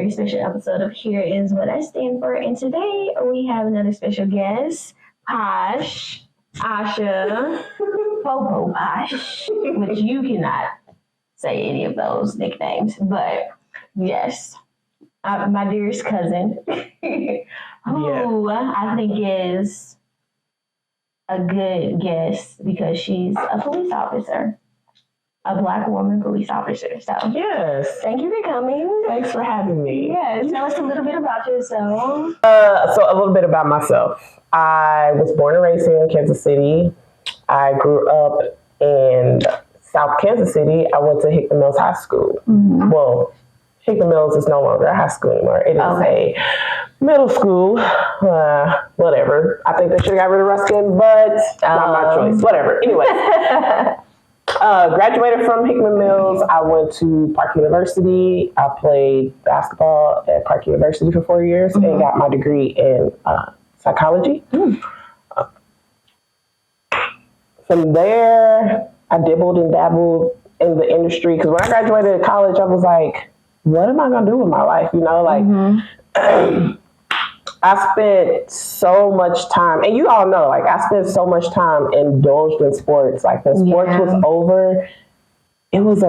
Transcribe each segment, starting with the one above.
very special episode of Here Is What I Stand For. And today we have another special guest, Posh, Oasha, Popo Posh, which you cannot say any of those nicknames. But yes, my dearest cousin, who I think is a good guest because she's a police officer. A Black woman police officer. So yes, thank you for coming. Thanks for having me. Yes, tell us a little bit about yourself. So a little bit about myself. I was born and raised here in Kansas City. I grew up in South Kansas City. I went to Hickman Mills High School. Mm-hmm. Well, Hickman Mills is no longer a high school anymore. It is a middle school. Whatever. I think they should have got rid of Ruskin, but not my choice. Whatever. Anyway. Graduated from Hickman Mills. I went to Park University. I played basketball at Park University for 4 years and got my degree in psychology. From there, I dibbled and dabbled in the industry because when I graduated college, I was like, what am I going to do with my life? You know, like, I spent so much time, and you all know, like, I spent so much time indulged in sports. Like, when sports was over, it was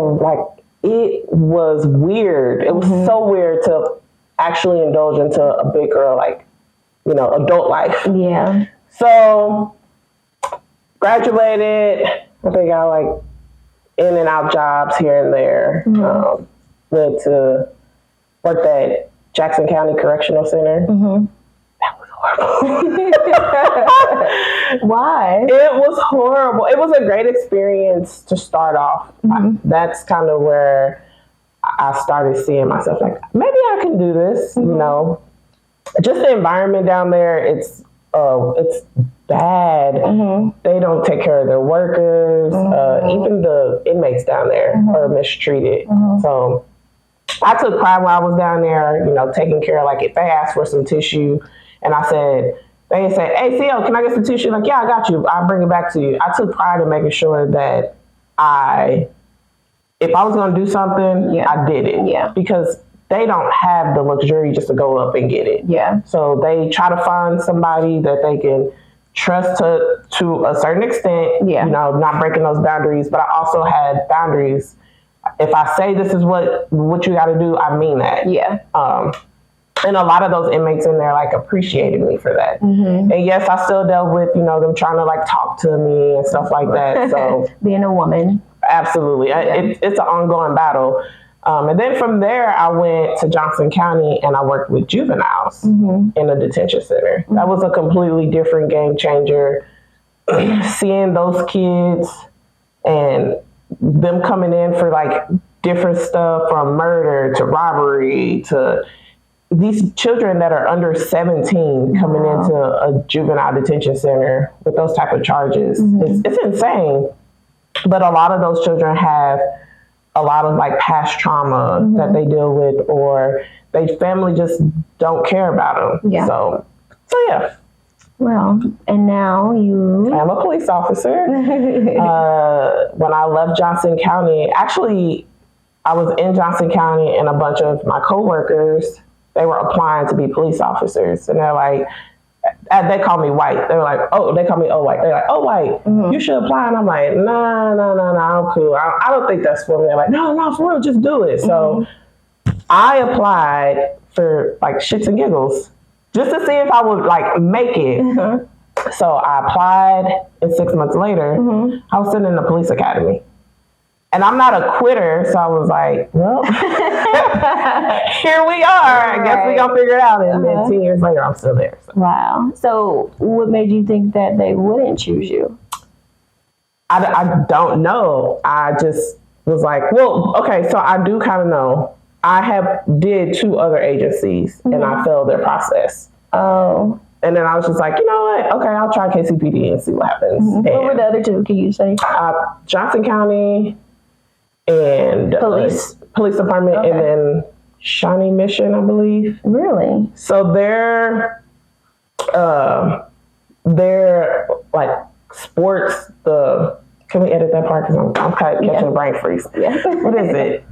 weird. It was so weird to actually indulge into a big girl, like, you know, adult life. Yeah. So, graduated. I think I like in and out jobs here and there. Went to worked at Jackson County Correctional Center. That was horrible. Why? It was horrible. It was a great experience to start off. That's kind of where I started seeing myself like, maybe I can do this, you know. Just the environment down there, it's bad. They don't take care of their workers. Even the inmates down there are mistreated. So I took pride when I was down there, you know, taking care of, like, if they asked for some tissue and I said, they said, hey, CO, can I get some tissue? Like, yeah, I got you. I'll bring it back to you. I took pride in making sure that if I was going to do something, I did it. Yeah. Because they don't have the luxury just to go up and get it. Yeah. So they try to find somebody that they can trust to a certain extent, you know, not breaking those boundaries. But I also had boundaries. If I say this is what you got to do, I mean that. Yeah. And a lot of those inmates in there, like, appreciated me for that. And yes, I still dealt with, you know, them trying to, like, talk to me and stuff like that. So being a woman. Absolutely. It's an ongoing battle. And then from there, I went to Johnson County and I worked with juveniles in a detention center. That was a completely different game changer. Seeing those kids and them coming in for, like, different stuff from murder to robbery to these children that are under 17 coming into a juvenile detention center with those type of charges. It's insane. But a lot of those children have a lot of, like, past trauma that they deal with, or their family just don't care about them. Yeah. So yeah. Well, and now I'm a police officer. When I left Johnson County, actually, I was in Johnson County and a bunch of my coworkers, they were applying to be police officers. And they're like, they call me white. They're like, they call me white. They're like, white, you should apply. And I'm like, no, I'm cool. I don't think that's for me. They're like, no, for real, just do it. So I applied for, like, shits and giggles, just to see if I would, like, make it. So I applied, and 6 months later, I was sitting in the police academy. And I'm not a quitter, so I was like, well, here we are. I guess we're going to figure it out. And then 10 years later, I'm still there. So. Wow. So what made you think that they wouldn't choose you? I don't know. I just was like, well, okay, so I do kind of know. I did 2 other agencies, and I failed their process. Oh. And then I was just like, you know what? Okay, I'll try KCPD and see what happens. What were the other 2, can you say? Johnson County and police department, and then Shawnee Mission, I believe. Really? So they're like sports. Can we edit that part? Because I'm kind of catching a brain freeze. Yeah. What is it?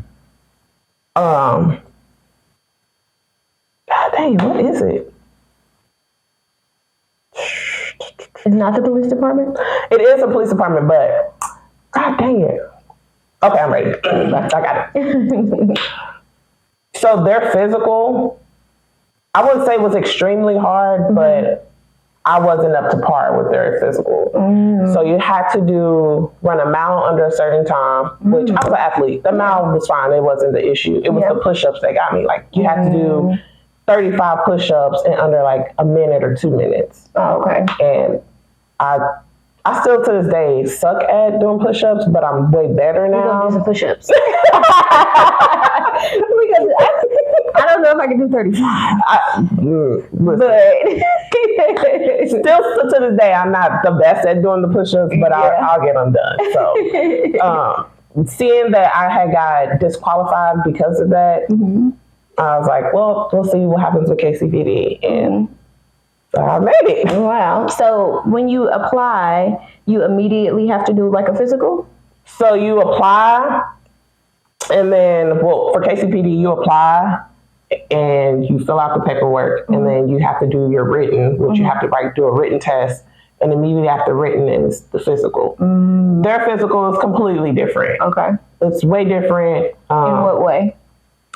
Dang, what is it? It's not the police department? It is a police department, but God dang it. Okay, I'm ready. I got it. So their physical, I wouldn't say was extremely hard, but I wasn't up to par with their physical. So you had to run a mile under a certain time, which I was an athlete. The mile was fine. It wasn't the issue. It was the push-ups that got me. Like you had to do 35 push-ups in under like a minute or 2 minutes. Oh, okay. And I still to this day suck at doing push-ups, but I'm way better now. We're gonna do some push-ups. I don't know if I can do 35. But still to this day, I'm not the best at doing the push-ups, but I'll get them done. So seeing that I had got disqualified because of that, I was like, well, we'll see what happens with KCPD. And I made it. Wow. So when you apply, you immediately have to do like a physical? So you apply, and then, well, for KCPD, you apply and you fill out the paperwork, and then you have to do your written, which you have to do a written test, and immediately after written is the physical. Their physical is completely different. Okay. It's way different. In what way?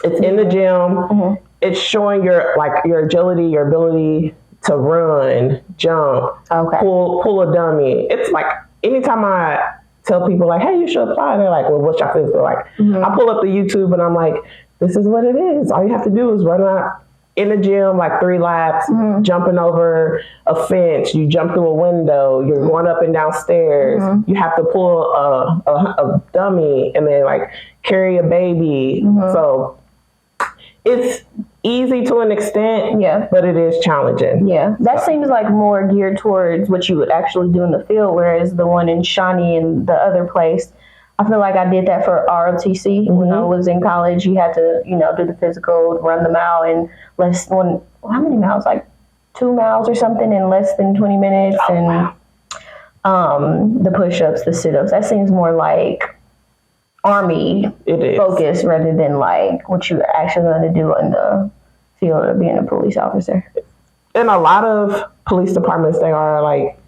It's in the gym. It's showing your agility, your ability to run, jump, pull a dummy. It's like anytime I tell people like, hey, you should apply, they're like, well, what's your physical? Like, I pull up the YouTube and I'm like, this is what it is. All you have to do is run out in the gym like 3 laps, jumping over a fence, you jump through a window, you're going up and down stairs, you have to pull a dummy and then like carry a baby. So it's easy to an extent, but it is challenging. Yeah, that seems like more geared towards what you would actually do in the field, whereas the one in Shawnee and the other place, I feel like I did that for ROTC. When I was in college, you had to, do the physical, run the mile in how many miles? Like 2 miles or something in less than 20 minutes. The push-ups, the sit-ups, that seems more like Army focus rather than like what you're actually going to do in the field of being a police officer. In a lot of police departments, they are like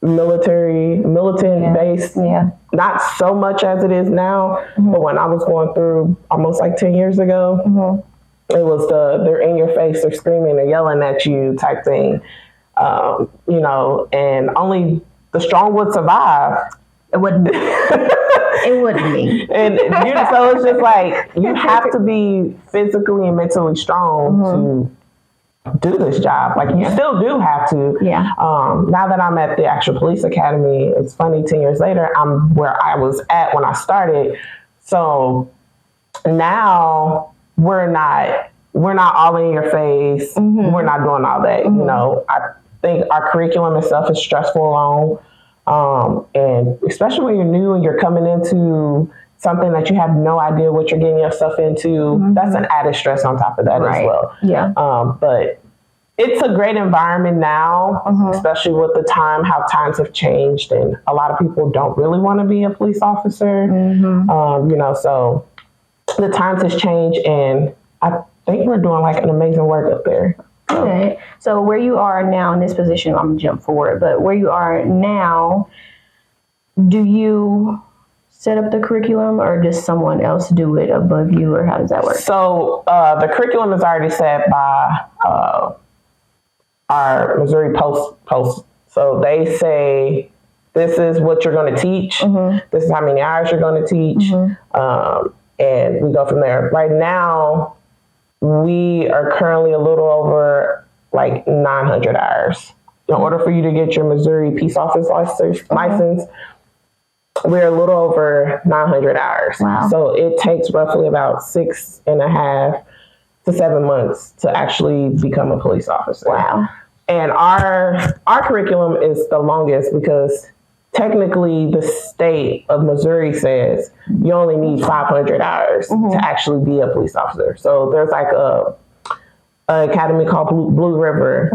militant based. Yeah. Not so much as it is now, but when I was going through almost like 10 years ago, it was they're in your face, they're screaming, they're yelling at you type thing. And only the strong would survive. It wouldn't be. It wouldn't be. And so it's just like, you have to be physically and mentally strong to do this job. Like you still do have to. Yeah. Now that I'm at the actual police academy, it's funny, 10 years later, I'm where I was at when I started. So now we're not all in your face. We're not doing all that. I think our curriculum itself is stressful alone. And especially when you're new and you're coming into something that you have no idea what you're getting yourself into, that's an added stress on top of that as well. Yeah. But it's a great environment now, especially with how times have changed, and a lot of people don't really want to be a police officer. So the times has changed, and I think we're doing like an amazing work up there. Okay. So where you are now in this position, I'm gonna jump forward, but where you are now, do you set up the curriculum or does someone else do it above you, or how does that work? So the curriculum is already set by our Missouri Post. So they say, this is what you're going to teach. This is how many hours you're going to teach. And we go from there. Right now, we are currently a little over like 900 hours. In order for you to get your Missouri Peace Office license, we're a little over 900 hours. Wow. So it takes roughly about 6.5 to 7 months to actually become a police officer. Wow. And our curriculum is the longest because technically the state of Missouri says you only need 500 hours to actually be a police officer. So there's like an academy called Blue River.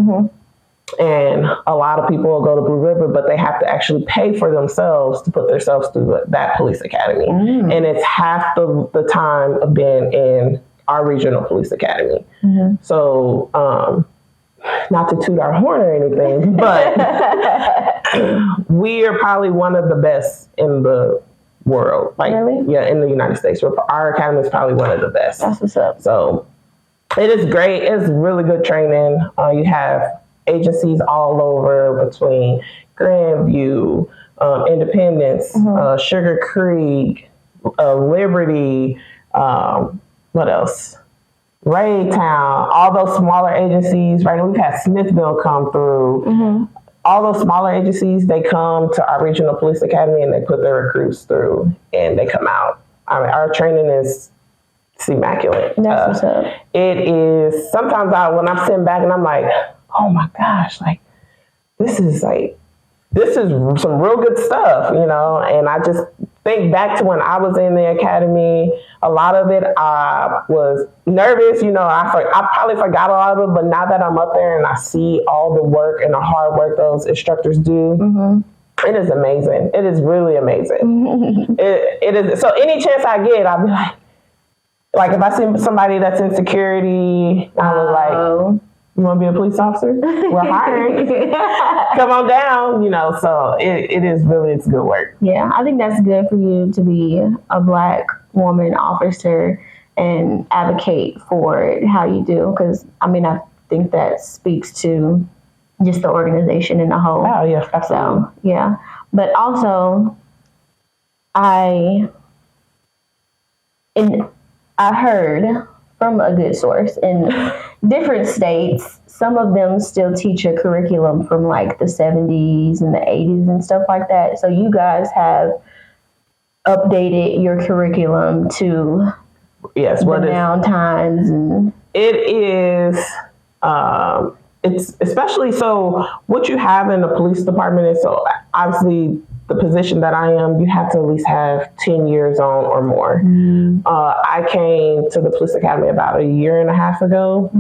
And a lot of people will go to Blue River, but they have to actually pay for themselves to put themselves through that police academy. And it's half the time of being in our regional police academy. So, not to toot our horn or anything, but we are probably one of the best in the world. Like, really? Yeah, in the United States. Our academy is probably one of the best. That's what's up. So it is great. It's really good training. You have agencies all over between Grandview, Independence, Sugar Creek, Liberty, what else? Raytown, all those smaller agencies. Right now, we've had Smithville come through. All those smaller agencies, they come to our regional police academy and they put their recruits through and they come out. I mean, our training is immaculate. That's what's up. It is, sometimes when I'm sitting back and I'm like, oh my gosh, like, this is some real good stuff, you know? And I just think back to when I was in the academy. A lot of it, I was nervous, you know, I probably forgot a lot of it, but now that I'm up there and I see all the work and the hard work those instructors do, it is amazing. It is really amazing. It is. So any chance I get, I'll be like if I see somebody that's in security, I was like, you want to be a police officer? We're hiring. Come on down, you know. So it's good work. Yeah, I think that's good for you to be a Black woman officer and advocate for it how you do. Because, I mean, I think that speaks to just the organization in the whole. Oh, yeah, absolutely. So, yeah. But also, I heard from a good source in different states, some of them still teach a curriculum from like the 70s and the 80s and stuff like that. So you guys have updated your curriculum to the now times. And it is, it's especially so what you have in the police department is, so obviously the position that I am, you have to at least have 10 years on or more. I came to the police academy about a year and a half ago,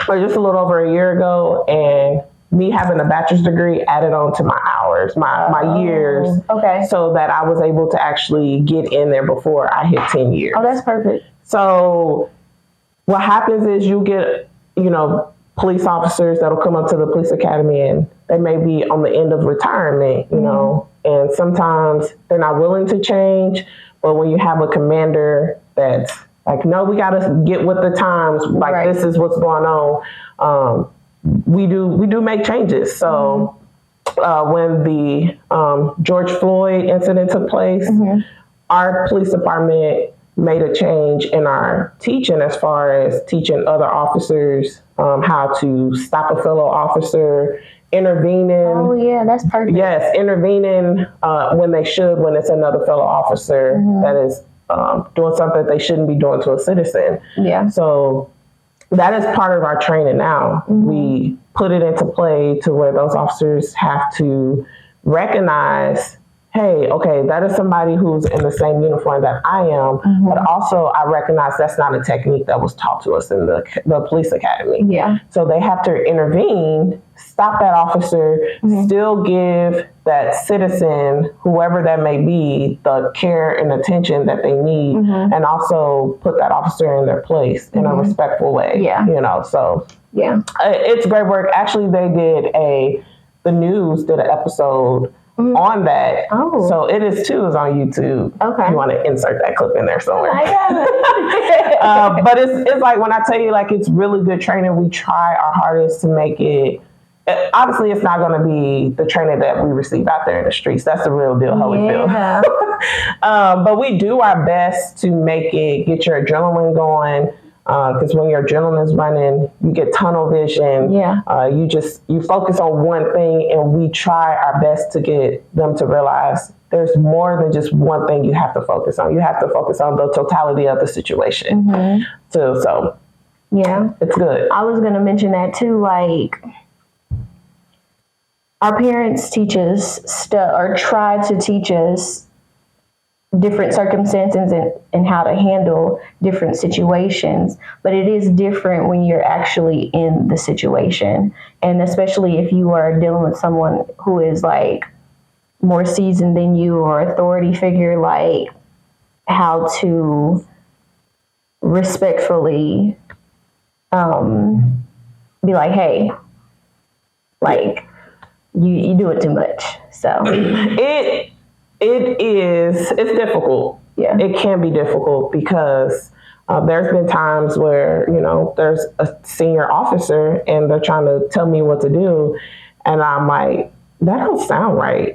or just a little over a year ago, and me having a bachelor's degree added on to my hours, my years, so that I was able to actually get in there before I hit 10 years. Oh, that's perfect. So what happens is you get, you know, police officers that'll come up to the police academy and they may be on the end of retirement, you know, and sometimes they're not willing to change. But when you have a commander that's like, no, we got to get with the times, like this is what's going on. We do make changes. So when the George Floyd incident took place, our police department made a change in our teaching as far as teaching other officers how to stop a fellow officer, intervening. Oh, yeah, that's perfect. Yes, intervening when they should, when it's another fellow officer that is doing something they shouldn't be doing to a citizen. Yeah. So that is part of our training now. We put it into play to where those officers have to recognize, hey, okay, that is somebody who's in the same uniform that I am, but also I recognize that's not a technique that was taught to us in the police academy. Yeah. So they have to intervene, stop that officer, still give that citizen, whoever that may be, the care and attention that they need, and also put that officer in their place in a respectful way. Yeah. You know, so yeah, it's great work. Actually, the news did an episode on that. Oh. So it is on YouTube. Okay. If you want to insert that clip in there somewhere. But it's like when I tell you, like, it's really good training. We try our hardest to make it. Obviously, it's not going to be the training that we receive out there in the streets. That's the real deal, how we feel. But we do our best to make it, get your adrenaline going. Because when your adrenaline is running, you get tunnel vision. Yeah. You focus on one thing, and we try our best to get them to realize there's more than just one thing you have to focus on. You have to focus on the totality of the situation. So yeah, it's good. I was going to mention that too. Like, our parents teach us or try to teach us different circumstances and how to handle different situations. But it is different when you're actually in the situation. And especially if you are dealing with someone who is like more seasoned than you or authority figure, like how to respectfully be like, hey, like you do it too much. So it's difficult. Yeah. It can be difficult because there's been times where, there's a senior officer and they're trying to tell me what to do. And I'm like, that don't sound right.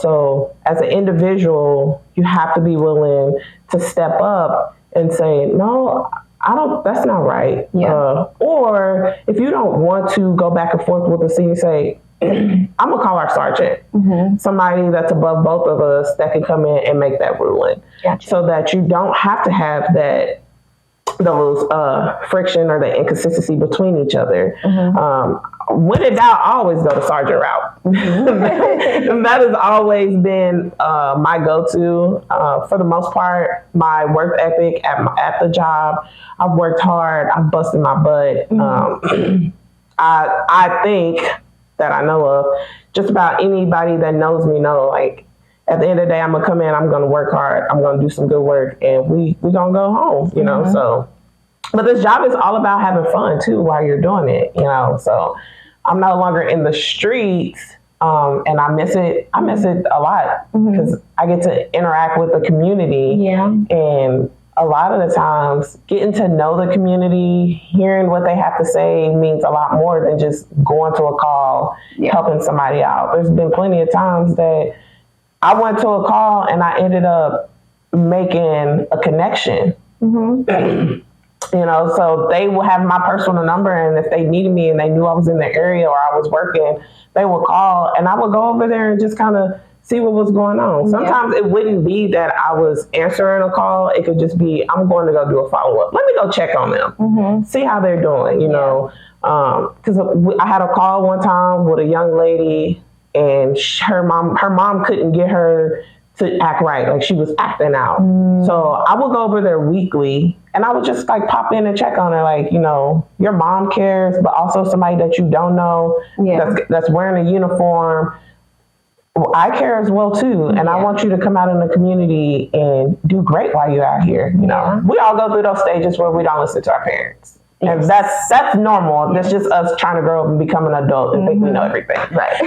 So as an individual, you have to be willing to step up and say, no, that's not right. Yeah. Or if you don't want to go back and forth with the senior, say, I'm gonna call our sergeant, somebody that's above both of us that can come in and make that ruling, so that you don't have to have those friction or the inconsistency between each other. When in doubt, I always go the sergeant route. And that has always been my go-to. For the most part, my work ethic at the job, I've worked hard, I've busted my butt. I think that I know of, just about anybody that knows me know, like, at the end of the day, I'm gonna come in, I'm gonna work hard, I'm gonna do some good work, and we gonna go home, so. But this job is all about having fun too while you're doing it, so I'm no longer in the streets, and I miss it a lot, because I get to interact with the community, and a lot of the times getting to know the community, hearing what they have to say means a lot more than just going to a call, helping somebody out. There's been plenty of times that I went to a call and I ended up making a connection. So they will have my personal number, and if they needed me and they knew I was in the area or I was working, they would call and I would go over there and just kind of see what was going on. Sometimes it wouldn't be that I was answering a call. It could just be, I'm going to go do a follow-up. Let me go check on them, see how they're doing, because I had a call one time with a young lady, and her mom couldn't get her to act right. Like, she was acting out. So I would go over there weekly and I would just like pop in and check on her. Like, your mom cares, but also somebody that you don't know that's wearing a uniform. Well, I care as well too. And I want you to come out in the community and do great while you're out here. We all go through those stages where we don't listen to our parents. And that's normal. That's just us trying to grow up and become an adult and think we know everything. Right.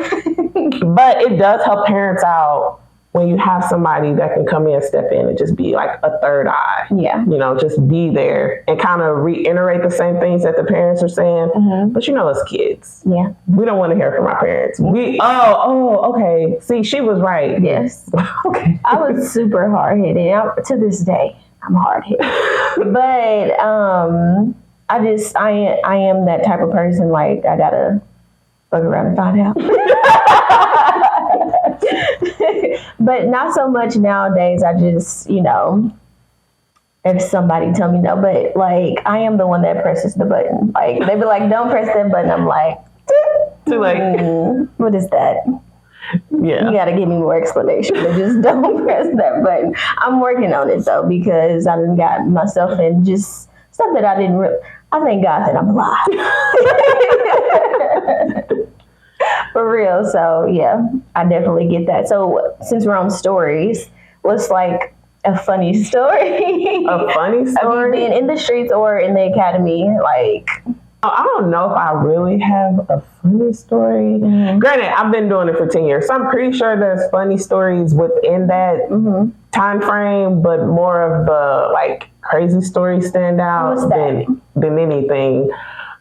But it does help parents out when you have somebody that can come in, step in, and just be like a third eye. Just be there and kind of reiterate the same things that the parents are saying. But as kids, we don't want to hear from our parents. Okay. See, she was right. Yes. Okay. I was super hard-headed. To this day, I'm hard-headed. But I am that type of person, like, I gotta fuck around and find out. But not so much nowadays. I just, if somebody tell me no, but like, I am the one that presses the button. Like, they be like, don't press that button. I'm like, too late. What is that? Yeah. You got to give me more explanation, but just don't press that button. I'm working on it though, because I done got myself in just stuff that I didn't I thank God that I'm alive. For real. So yeah, I definitely get that. So since we're on stories, what's like a funny story? A funny story? Of you being in the streets or in the academy, like... I don't know if I really have a funny story. Granted, I've been doing it for 10 years, so I'm pretty sure there's funny stories within that time frame, but more of the like crazy stories stand out than anything.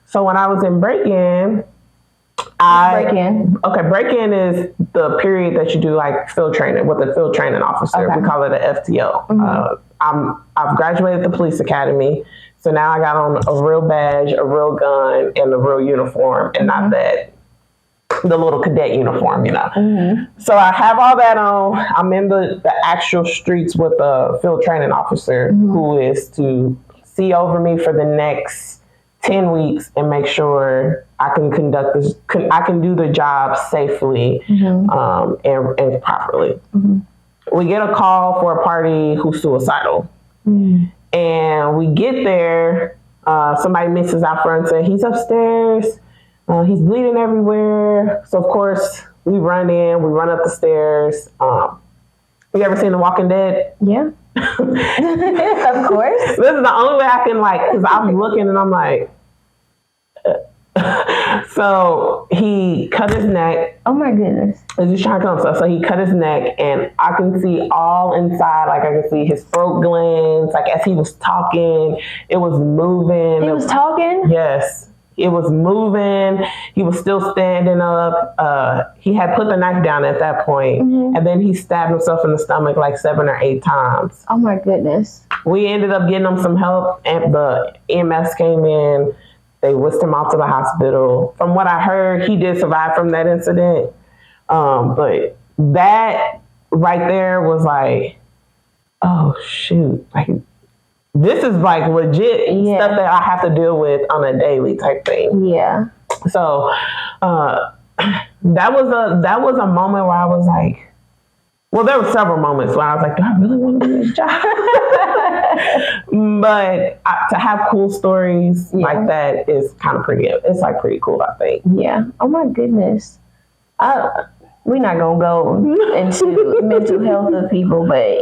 So when I was in break-in, break-in is the period that you do like field training with the field training officer. Okay. We call it an FTO. I've graduated the police academy. So now I got on a real badge, a real gun, and a real uniform, and not the little cadet uniform, So I have all that on. I'm in the actual streets with a field training officer who is to see over me for the next 10 weeks and make sure I can I can do the job safely and properly. We get a call for a party who's suicidal. And we get there, somebody misses out front and says, he's upstairs, he's bleeding everywhere. So of course we run up the stairs. You ever seen The Walking Dead? Yeah. Of course. This is the only way I can because I'm looking and I'm like, so he cut his neck. Oh my goodness. As he's trying to kill himself. So he cut his neck and I can see all inside, I can see his throat glands, as he was talking, it was moving. He was talking? Yes. It was moving. He was still standing up. He had put the knife down at that point, and then he stabbed himself in the stomach 7 or 8 times. Oh my goodness. We ended up getting him some help, and the EMS came in. They whisked him off to the hospital. From what I heard, he did survive from that incident. But that right there was oh shoot, this is legit stuff that I have to deal with on a daily type thing. Yeah. So that was a moment where I was there were several moments where I was do I really want to do this job? But to have cool stories like that is kind of pretty. It's pretty cool, I think. Yeah. Oh my goodness. We're not gonna go into mental health of people, but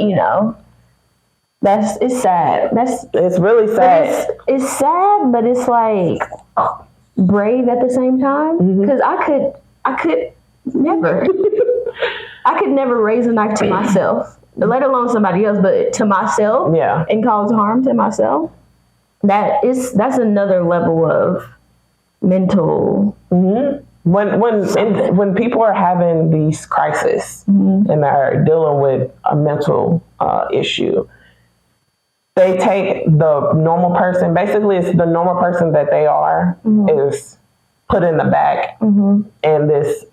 it's sad. It's really sad. It's sad, but it's brave at the same time. Because I could never. I could never raise a knife to myself, let alone somebody else, but to myself, and cause harm to myself. That's another level of mental. When people are having these crises and they're dealing with a mental issue, they take the normal person. Basically, it's the normal person that they are is put in the back, and this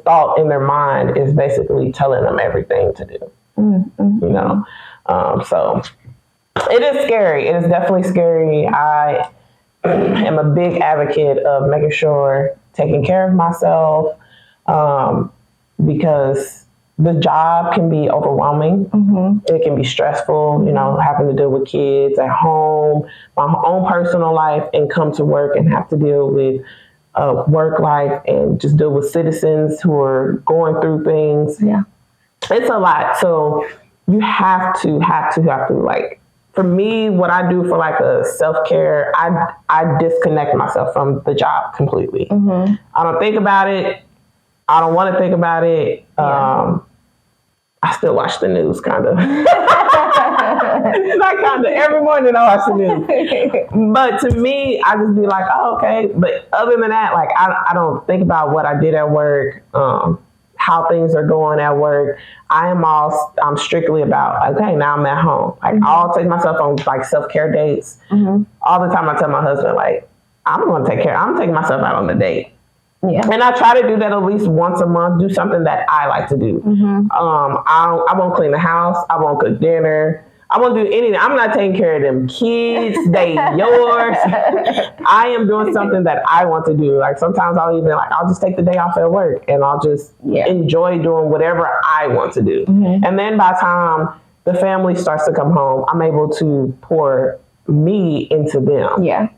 thought in their mind is basically telling them everything to do. So it is scary. It is definitely scary. I am a big advocate of making sure taking care of myself, because the job can be overwhelming. It can be stressful, having to deal with kids at home, my own personal life, and come to work and have to deal with work life and just deal with citizens who are going through things. Yeah. It's a lot. So you have to for me, what I do for a self-care, I disconnect myself from the job completely. I don't think about it. I don't want to think about it. I still watch the news, kind of. Not kind of. Every morning I watch the news. But to me, I just be oh, okay. But other than that, I don't think about what I did at work, how things are going at work. I'm strictly about, okay, now I'm at home. I'll take myself on self-care dates. All the time I tell my husband, I'm taking myself out on a date. Yeah. And I try to do that at least once a month, do something that I like to do. I won't clean the house. I won't cook dinner. I won't do anything. I'm not taking care of them kids. They yours. I am doing something that I want to do. Sometimes I'll even I'll just take the day off at work and I'll just enjoy doing whatever I want to do. And then by the time the family starts to come home, I'm able to pour me into them. Yeah.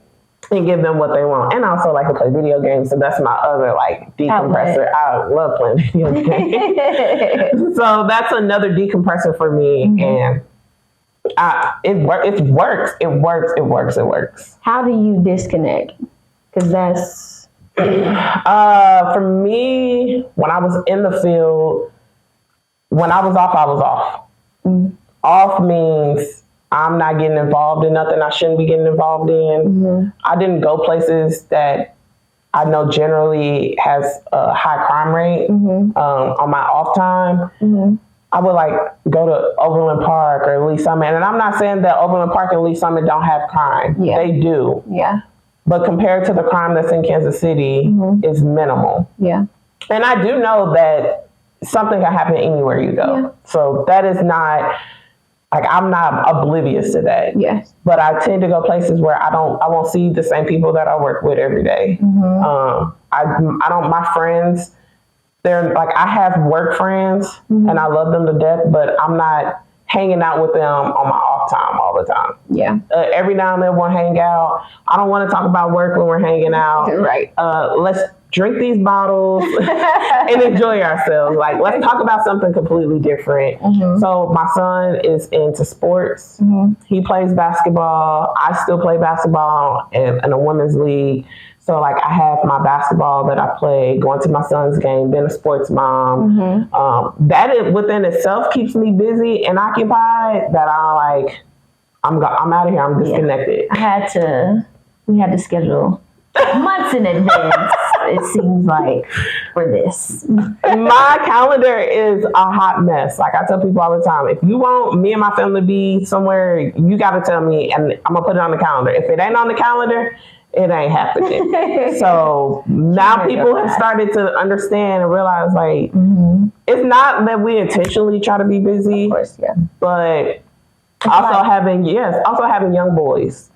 And give them what they want. And I also like to play video games, so that's my other decompressor. I love playing video games. So that's another decompressor for me. And it works. How do you disconnect? Because that's for me, when I was in the field, when I was off, I was off. Off means I'm not getting involved in nothing I shouldn't be getting involved in. I didn't go places that I know generally has a high crime rate. On my off time, I would go to Overland Park or Lee Summit. And I'm not saying that Overland Park and Lee Summit don't have crime. Yeah. They do. Yeah. But compared to the crime that's in Kansas City, it's minimal. Yeah. And I do know that something can happen anywhere you go. Yeah. So that is not... I'm not oblivious to that. Yes. But I tend to go places where I won't see the same people that I work with every day. My friends, they're I have work friends and I love them to death, but I'm not hanging out with them on my off all the time. Yeah. Every now and then we'll hang out. I don't want to talk about work when we're hanging out. Right. Let's drink these bottles and enjoy ourselves. Like, let's talk about something completely different. So my son is into sports. He plays basketball. I still play basketball in a women's league. So, like, I have my basketball that I play, going to my son's game, being a sports mom. That within itself keeps me busy and occupied that I'm out of here. I'm disconnected. We had to schedule months in advance, it seems like, for this. My calendar is a hot mess. Like I tell people all the time, if you want me and my family to be somewhere, you got to tell me and I'm going to put it on the calendar. If it ain't on the calendar, it ain't happening. So now people have started to understand and realize, like, it's not that we intentionally try to be busy, of course, yeah, but also having young boys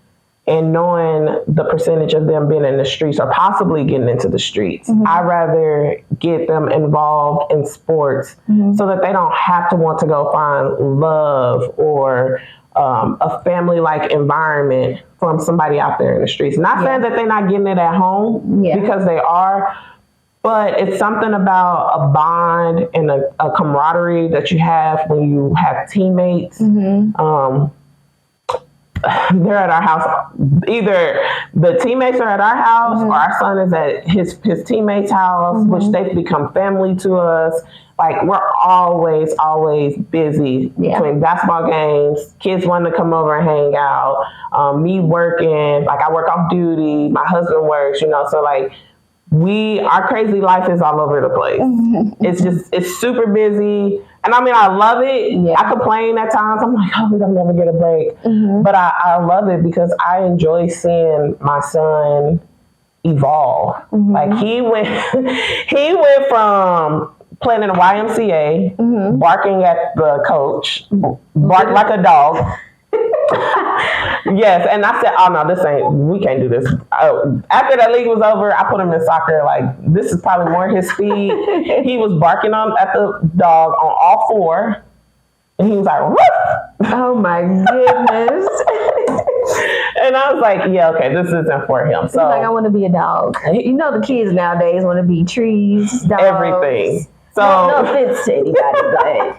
and knowing the percentage of them being in the streets or possibly getting into the streets. I'd rather get them involved in sports so that they don't have to want to go find love or a family-like environment from somebody out there in the streets. Not saying that they're not getting it at home, because they are, but it's something about a bond and a camaraderie that you have when you have teammates. They're at our house. Either the teammates are at our house or our son is at his teammates' house, which they've become family to us. Like, we're always busy between basketball games, kids wanting to come over and hang out, me working, like I work off duty, my husband works, so like our crazy life is all over the place. It's super busy. And I mean, I love it. Yeah. I complain at times. I'm like, we're gonna never get a break. But I love it because I enjoy seeing my son evolve. Like he went from playing in the YMCA, barking at the coach, bark like a dog. Yes, and I said, we can't do this. After that league was over, I put him in soccer. Like, this is probably more his speed. He was barking at the dog on all four, and he was like, woof! Oh my goodness. And I was like, yeah, okay, this isn't for him. So, like, I want to be a dog. The kids nowadays want to be trees, dogs. Everything. So, no offense to anybody, but...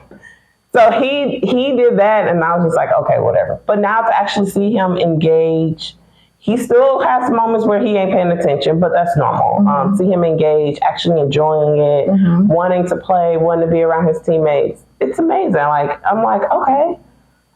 So he did that, and I was just like, okay, whatever. But now to actually see him engage, he still has moments where he ain't paying attention, but that's normal. See him engage, actually enjoying it, wanting to play, wanting to be around his teammates. It's amazing. Like, I'm like, okay,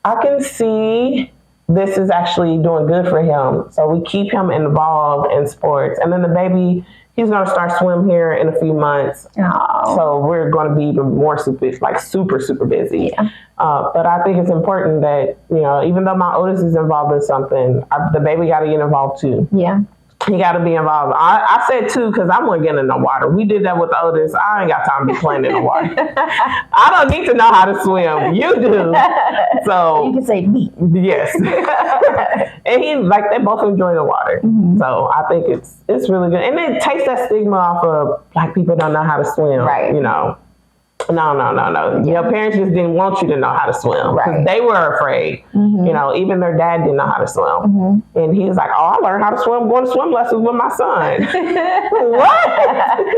I can see this is actually doing good for him. So we keep him involved in sports. And then the baby, he's going to start swim here in a few months. So we're going to be even more super busy. Yeah. But I think it's important that, even though my oldest is involved in something, the baby got to get involved too. Yeah. He got to be involved. I said too, because I wasn't getting in the water. We did that with the oldest. I ain't got time to be playing in the water. I don't need to know how to swim. You do. So you can say me. Yes. And they both enjoy the water. So I think it's really good. And it takes that stigma off of black people don't know how to swim. Right. No. Your parents just didn't want you to know how to swim. Right. They were afraid. Even their dad didn't know how to swim. And he was like, I learned how to swim going to swim lessons with my son. What?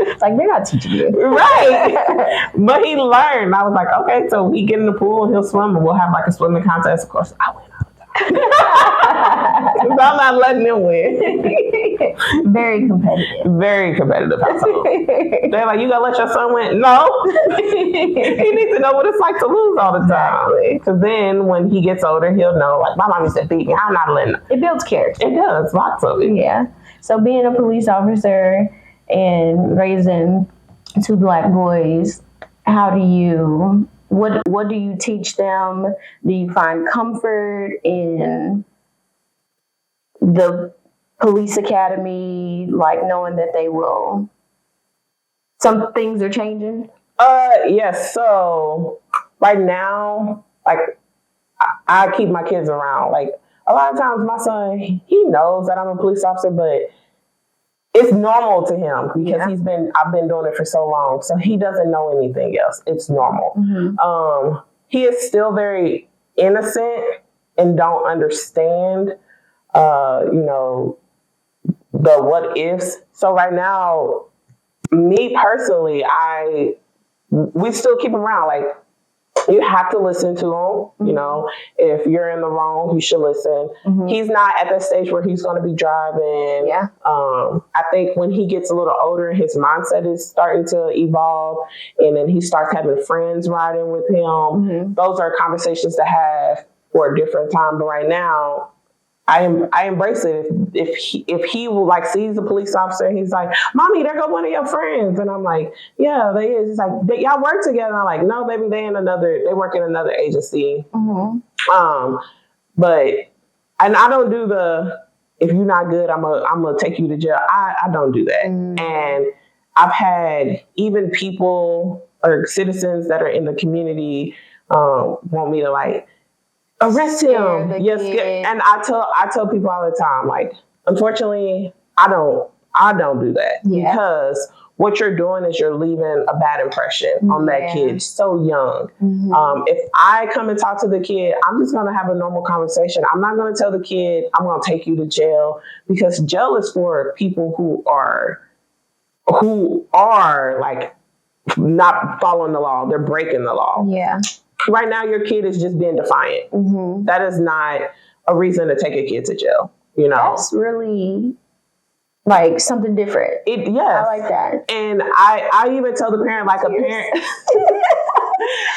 It's like, they're not teaching you. Right. But he learned. I was like, okay, so he get in the pool and he'll swim and we'll have like a swimming contest. Of course, I win all the time. I'm not letting them win. Very competitive. Very competitive household. They're like, you gonna let your son win? No. He needs to know what it's like to lose all the time. Because then when he gets older, he'll know, like, my mom used to beat me. I'm not letting him. It builds character. It does. Lots of it. Yeah. So being a police officer and raising two black boys, what do you teach them? Do you find comfort in the police academy, like knowing that some things are changing? Yes. So right now, like, I keep my kids around. Like, a lot of times my son, he knows that I'm a police officer, but it's normal to him because I've been doing it for so long. So he doesn't know anything else. It's normal. He is still very innocent and don't understand, you know, the what ifs. So right now, me personally, we still keep him around. Like, you have to listen to him. Mm-hmm. You know, if you're in the wrong, you should listen. Mm-hmm. He's not at that stage where he's going to be driving. Yeah. I think when he gets a little older, his mindset is starting to evolve, and then he starts having friends riding with him. Mm-hmm. Those are conversations to have for a different time. But right now, I embrace it. If he will, like, sees a police officer and he's like, "Mommy, there go one of your friends," and I'm like, "Yeah, they is." He's like, "Y'all work together?" I'm like, "No, baby, they work in another agency." Mm-hmm. But and I don't do the, if you're not good, I'm gonna take you to jail. I don't do that. Mm-hmm. And I've had even people or citizens that are in the community want me to, like, arrest him. Yes, and I tell people all the time, like, unfortunately, I don't do that. Yeah. Because what you're doing is you're leaving a bad impression on that kid so young. Mm-hmm. If I come and talk to the kid, I'm just gonna have a normal conversation. I'm not gonna tell the kid I'm gonna take you to jail, because jail is for people who are like not following the law. They're breaking the law. Yeah. Right now, your kid is just being defiant. Mm-hmm. That is not a reason to take a kid to jail. You know, that's really, like, something different. Yes, I like that. And I even tell the parent, like, a parent,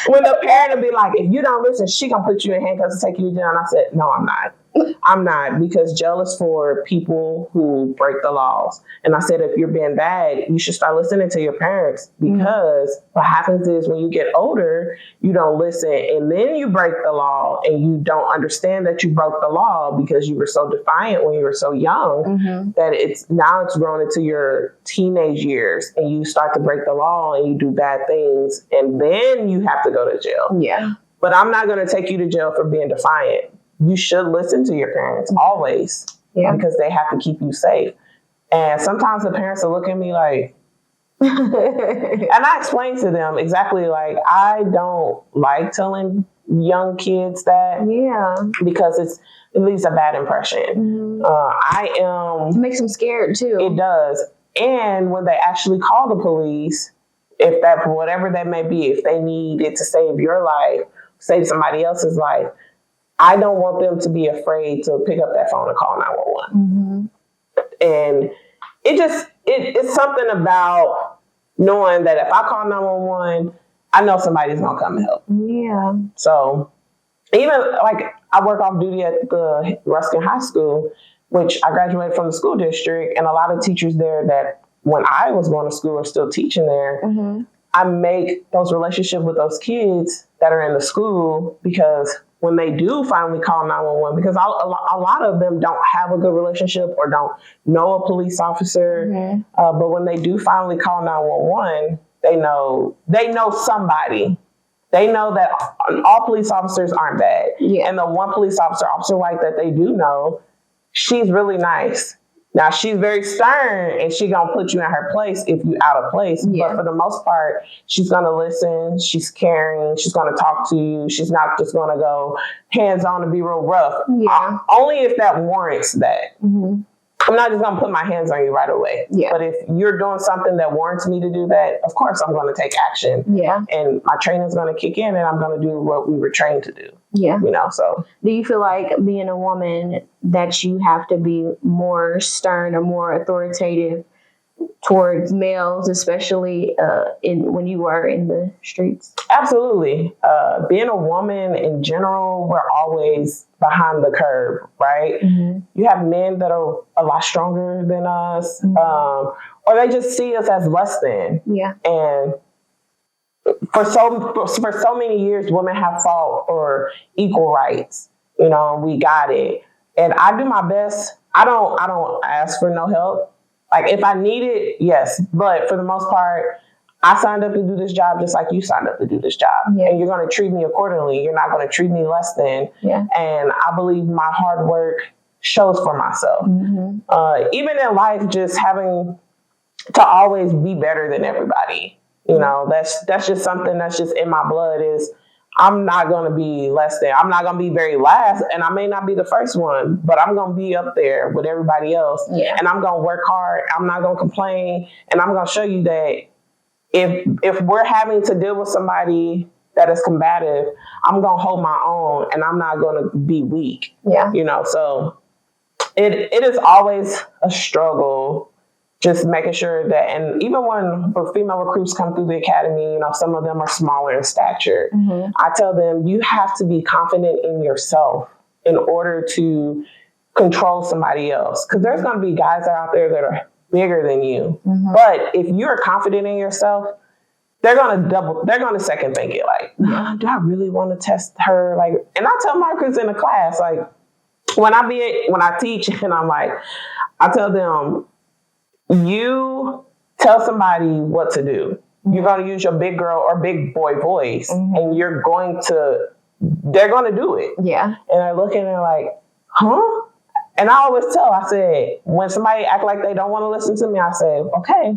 when the parent will be like, "If you don't listen, she gonna put you in handcuffs and take you to jail." And I said, "No, I'm not. I'm not, because jail is for people who break the laws." And I said, if you're being bad, you should start listening to your parents, because what happens is when you get older, you don't listen, and then you break the law, and you don't understand that you broke the law because you were so defiant when you were so young, that it's grown into your teenage years, and you start to break the law and you do bad things, and then you have to go to jail. Yeah. But I'm not going to take you to jail for being defiant. You should listen to your parents always, because they have to keep you safe. And sometimes the parents will look at me like, and I explain to them exactly, like, I don't like telling young kids that, because it leaves a bad impression. Mm-hmm. It makes them scared too. It does. And when they actually call the police, if that, whatever that may be, if they need it to save your life, save somebody else's life, I don't want them to be afraid to pick up that phone and call 911. Mm-hmm. And it's something about knowing that if I call 911, I know somebody's going to come and help. Yeah. So even, like, I work off duty at the Ruskin High School, which I graduated from the school district, and a lot of teachers there that when I was going to school are still teaching there. Mm-hmm. I make those relationships with those kids that are in the school, because when they do finally call 911, because a lot of them don't have a good relationship or don't know a police officer. Mm-hmm. But when they do finally call 911, they know somebody. They know that all police officers aren't bad. Yeah. And the one police officer White, that they do know, she's really nice. Now, she's very stern, and she's going to put you in her place if you're out of place. Yeah. But for the most part, she's going to listen. She's caring. She's going to talk to you. She's not just going to go hands-on and be real rough. Yeah. Only if that warrants that. Mm-hmm. I'm not just going to put my hands on you right away. Yeah. But if you're doing something that warrants me to do that, of course I'm going to take action. Yeah. And my training's going to kick in, and I'm going to do what we were trained to do. Yeah. You know, so. Do you feel like, being a woman, that you have to be more stern or more authoritative towards males, especially when you were in the streets? Absolutely. Being a woman in general, we're always behind the curve, right? Mm-hmm. You have men that are a lot stronger than us, or they just see us as less than. Yeah. And for so many years, women have fought for equal rights. You know, we got it. And I do my best. I don't ask for no help. Like, if I need it, yes. But for the most part, I signed up to do this job just like you signed up to do this job. Yeah. And you're going to treat me accordingly. You're not going to treat me less than. Yeah. And I believe my hard work shows for myself. Mm-hmm. Even in life, just having to always be better than everybody. You know, that's just something that's just in my blood, is I'm not going to be less than. I'm not going to be very last, and I may not be the first one, but I'm going to be up there with everybody else. Yeah. And I'm going to work hard. I'm not going to complain, and I'm going to show you that if we're having to deal with somebody that is combative, I'm going to hold my own, and I'm not going to be weak. Yeah. So it is always a struggle. Just making sure that, and even when female recruits come through the academy, some of them are smaller in stature. Mm-hmm. I tell them, you have to be confident in yourself in order to control somebody else. Because there's going to be guys out there that are bigger than you. Mm-hmm. But if you're confident in yourself, they're going to second think it. Like, do I really want to test her? Like, and I tell my recruits in the class, like, when I teach, and I tell them, you tell somebody what to do. You're going to use your big girl or big boy voice, and they're going to do it. Yeah. And I look at it like, huh? And I always I said, when somebody act like they don't want to listen to me, I say, okay,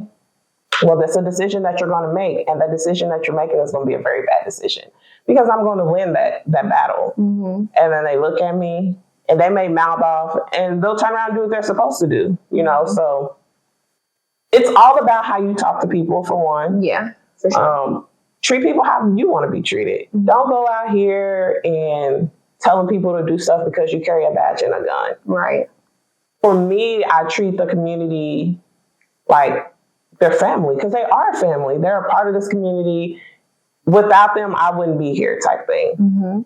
well, that's a decision that you're going to make. And that decision that you're making is going to be a very bad decision because I'm going to win that battle. Mm-hmm. And then they look at me and they may mouth off and they'll turn around and do what they're supposed to do, so it's all about how you talk to people, for one. Yeah, for sure. Treat people how you want to be treated. Don't go out here and telling people to do stuff because you carry a badge and a gun. Right. For me, I treat the community like their family because they are family. They're a part of this community. Without them, I wouldn't be here type thing. Mm-hmm.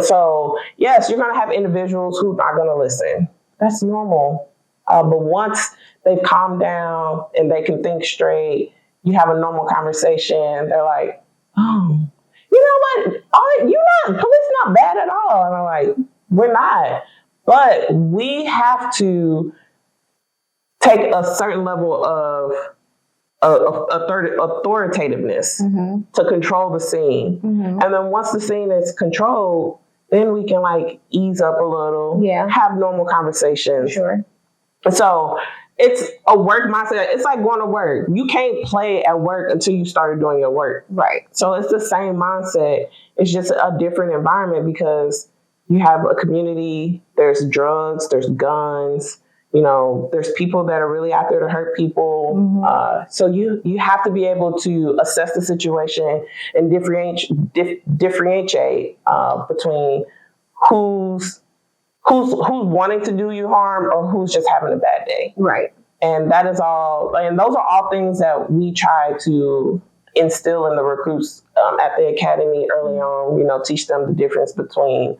So, yes, you're going to have individuals who are going to listen. That's normal. But once they've calmed down and they can think straight, you have a normal conversation. They're like, oh, you know what? Police not bad at all. And I'm like, we're not. But we have to take a certain level of authoritativeness to control the scene. Mm-hmm. And then once the scene is controlled, then we can ease up a little, have normal conversations. Sure. So it's a work mindset. It's like going to work. You can't play at work until you started doing your work. Right. So it's the same mindset. It's just a different environment because you have a community. There's drugs. There's guns. There's people that are really out there to hurt people. Mm-hmm. So you have to be able to assess the situation and differentiate between who's wanting to do you harm or who's just having a bad day. Right. And that is all. And those are all things that we try to instill in the recruits at the academy early on. Teach them the difference between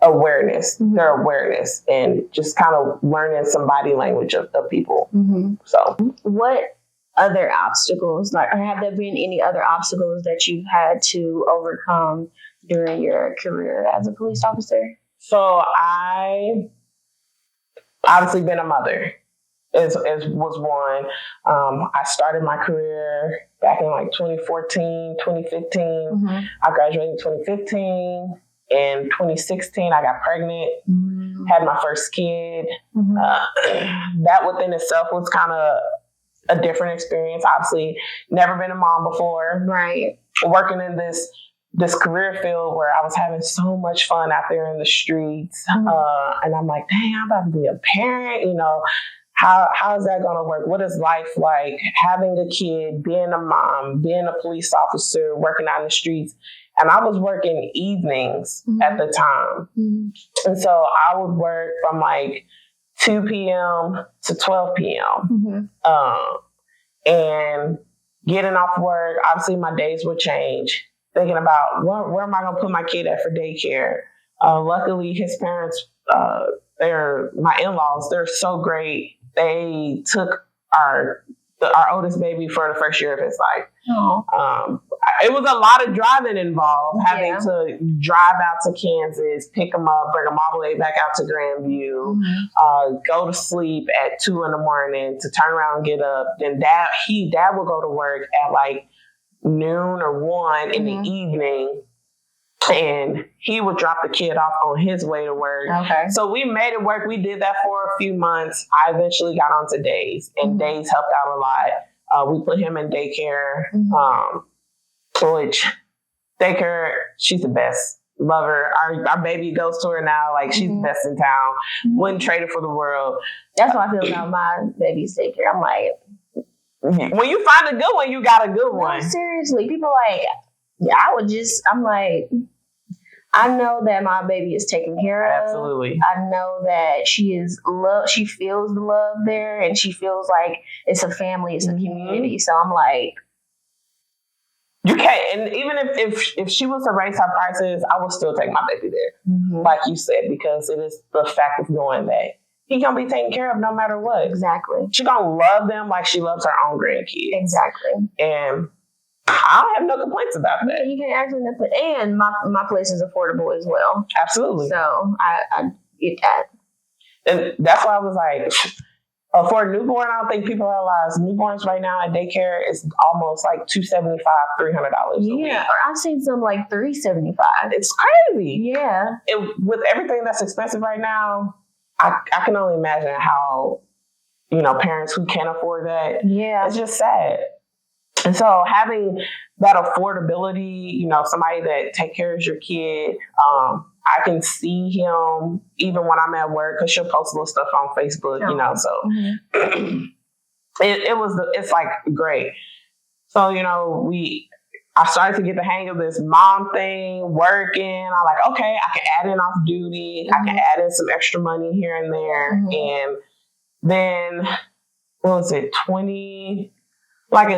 awareness, their awareness, and just kind of learning some body language of people. Mm-hmm. So, what other obstacles, or have there been any other obstacles that you've had to overcome during your career as a police officer? So I obviously been a mother. Was one. I started my career back in 2014, 2015. Mm-hmm. I graduated in 2015. In 2016, I got pregnant, had my first kid. Mm-hmm. That within itself was kind of a different experience. Obviously, never been a mom before. Right. Working in this career field where I was having so much fun out there in the streets. Mm-hmm. And I'm like, dang, I'm about to be a parent. How is that going to work? What is life like having a kid, being a mom, being a police officer, working out in the streets? And I was working evenings at the time. Mm-hmm. And so I would work from 2 p.m. to 12 p.m. Mm-hmm. And getting off work, obviously my days would change. Thinking about where am I going to put my kid at for daycare? Luckily, his parents, they're my in-laws. They're so great. They took our oldest baby for the first year of his life. It was a lot of driving involved, having to drive out to Kansas, pick them up, bring them all the way back out to Grandview, go to sleep at 2 a.m. to turn around and get up. Then dad would go to work at noon or 1 in the evening, and he would drop the kid off on his way to work. Okay. So we made it work. We did that for a few months. I eventually got onto days, and days helped out a lot. We put him in daycare, which Daycare, she's the best. Love her. Our baby goes to her now. Like, she's the best in town. Wouldn't trade her for the world. That's how I feel about my baby's daycare. I'm like, when you find a good one, you got a good one. Seriously, people like, I'm like, I know that my baby is taken care of. Absolutely. I know that she is love. She feels the love there, and she feels like it's a family, it's a community. So I'm like, you can't. And even if she was to raise her prices, I would still take my baby there, like you said, because it is the fact of knowing that he gonna be taken care of no matter what. Exactly. She gonna love them like she loves her own grandkids. Exactly. And I don't have no complaints about that. You can actually, and my place is affordable as well. Absolutely. So I get that. And that's why I was like, for a newborn, I don't think people realize newborns right now at daycare is almost like $275, $300 a week. Yeah, or I've seen some like $375. It's crazy. Yeah. And with everything that's expensive right now, I can only imagine how, parents who can't afford that. Yeah. It's just sad. And so having that affordability, somebody that take care of your kid, I can see him even when I'm at work, because she'll post little stuff on Facebook, so it's like great. So, I started to get the hang of this mom thing, working. I'm like, okay, I can add in off duty. I can add in some extra money here and there. And then, what was it, in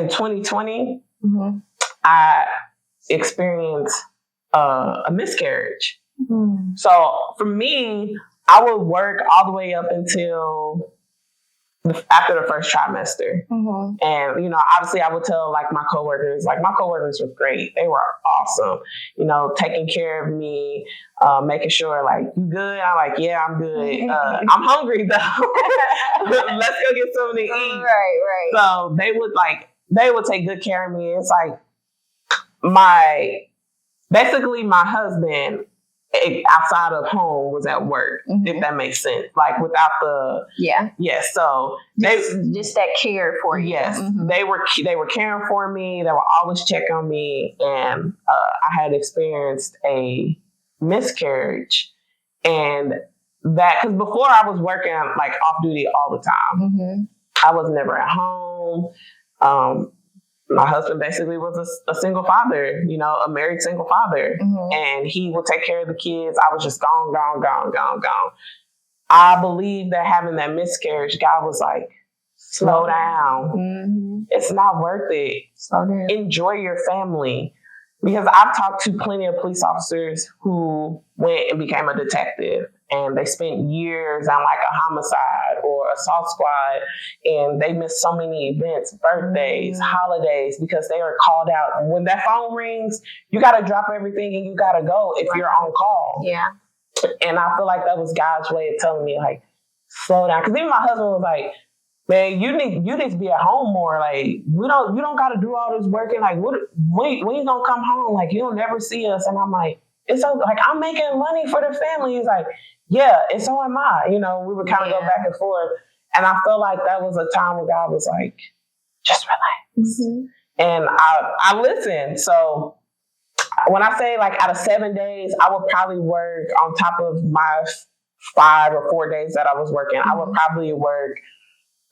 2020, I experienced a miscarriage. So for me, I would work all the way up until after the first trimester. And, obviously I would tell my coworkers were great. They were awesome, taking care of me, making sure you good? I'm like, yeah, I'm good. I'm hungry though. Let's go get something to eat. Right. So they would take good care of me. It's like my husband outside of home was at work, if that makes sense. Without the so just that care for you. Yes, they were caring for me. They would always check on me, and I had experienced a miscarriage, and that because before I was working off duty all the time. I was never at home. My husband basically was a single father, a married single father. And he would take care of the kids. I was just gone. I believe that having that miscarriage, God was like, slow down. It's not worth it. Enjoy your family. Because I've talked to plenty of police officers who went and became a detective, and they spent years on a homicide or assault squad, and they missed so many events, birthdays, holidays, because they are called out. When that phone rings, you got to drop everything and you got to go if you're on call. Yeah. And I feel like that was God's way of telling me, slow down. Because even my husband was like, man, you need to be at home more. You don't got to do all this working. When you gonna come home? You'll never see us. And I'm like, it's so I'm making money for the family. He's like, yeah, and so am I. We would kind of go back and forth. And I feel like that was a time where God was like, just relax. And I listened. So when I say out of 7 days, I would probably work on top of my 5 or 4 days that I was working. I would probably work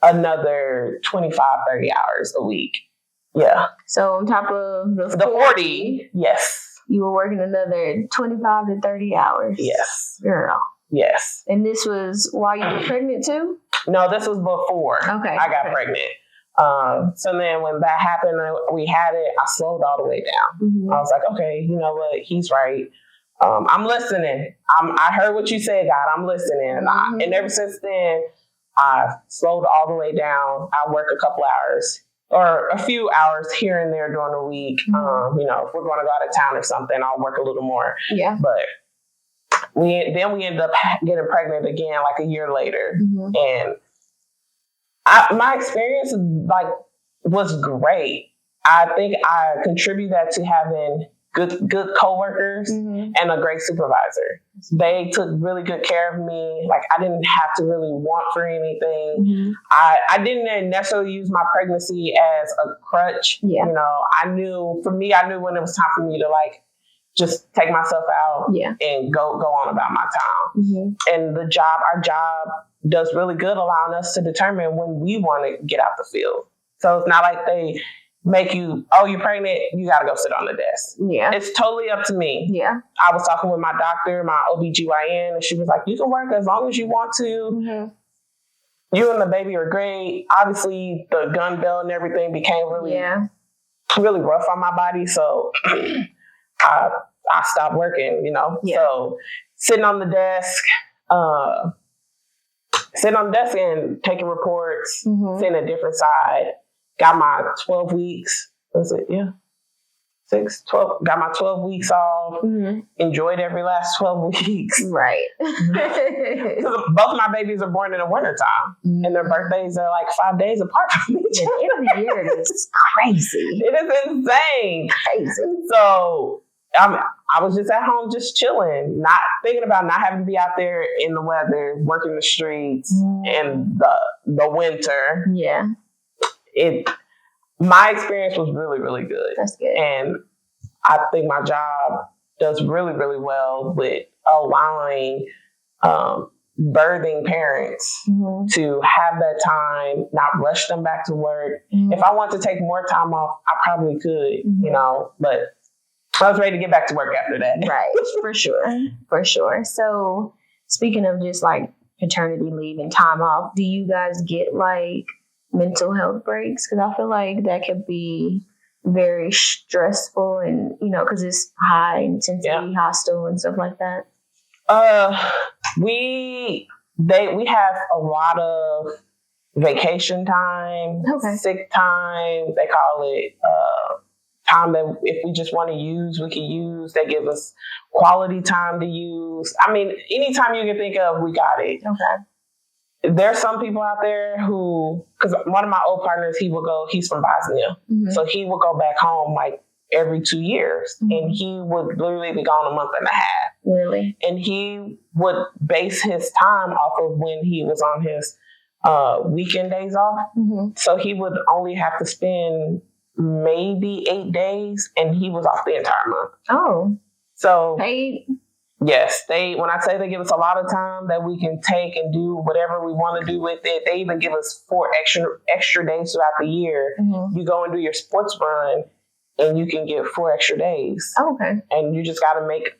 another 25, 30 hours a week. Yeah. So on top of the 40, yes. You were working another 25 to 30 hours. Yes. Girl. Yes. And this was while you were pregnant too? No, this was before I got pregnant. So then when that happened, we had it, I slowed all the way down. I was like, okay, you know what? He's right. I'm listening. I heard what you said, God. I'm listening. And ever since then, I slowed all the way down. I work a couple hours or a few hours here and there during the week. If we're going to go out of town or something, I'll work a little more. Yeah. But we ended up getting pregnant again a year later. And my experience was great. I think I contribute that to having good coworkers and a great supervisor. They took really good care of me. I didn't have to really want for anything. I didn't necessarily use my pregnancy as a crutch. I knew when it was time for me to just take myself out Yeah. and go on about my time. Mm-hmm. And our job does really good allowing us to determine when we want to get out the field. So it's not like they make you, oh, you're pregnant, you got to go sit on the desk. Yeah. It's totally up to me. Yeah. I was talking with my doctor, my OBGYN, and she was like, you can work as long as you want to. Mm-hmm. You and the baby are great. Obviously, the gun belt and everything became really rough on my body. So I stopped working, you know. Yeah. So sitting on the desk and taking reports, seeing a different side. Got my 12 weeks. Was it? Yeah. 12. Got my 12 weeks off. Mm-hmm. Enjoyed every last 12 weeks. Right. Because both of my babies are born in the wintertime. Mm-hmm. And their birthdays are like 5 days apart from each other. Every year it is crazy. It is insane. Crazy. So I was just at home, just chilling, not thinking about not having to be out there in the weather, working the streets in the winter. Yeah. My experience was really, really good. That's good. And I think my job does really, really well with allowing birthing parents to have that time, not rush them back to work. Mm-hmm. If I want to take more time off, I probably could, you know, but I was ready to get back to work after that. Right, for sure. For sure. So speaking of just like paternity leave and time off, do you guys get like mental health breaks? Because I feel like that could be very stressful and, you know, because it's high intensity, hostile and stuff like that. We have a lot of vacation time, sick time. They call it time that if we just want to use, we can use. They give us quality time to use. I mean, anytime you can think of, we got it. Okay. There's some people out there who, because one of my old partners, he's from Bosnia. Mm-hmm. So he would go back home like every 2 years. Mm-hmm. And he would literally be gone a month and a half. Really? And he would base his time off of when he was on his weekend days off. Mm-hmm. So he would only have to spend maybe 8 days, and he was off the entire month. Oh. So paid? Yes. When I say they give us a lot of time that we can take and do whatever we want to do with it, they even give us 4 extra days throughout the year. Mm-hmm. You go and do your sports run, and you can get 4 extra days. Oh, okay. And you just got to make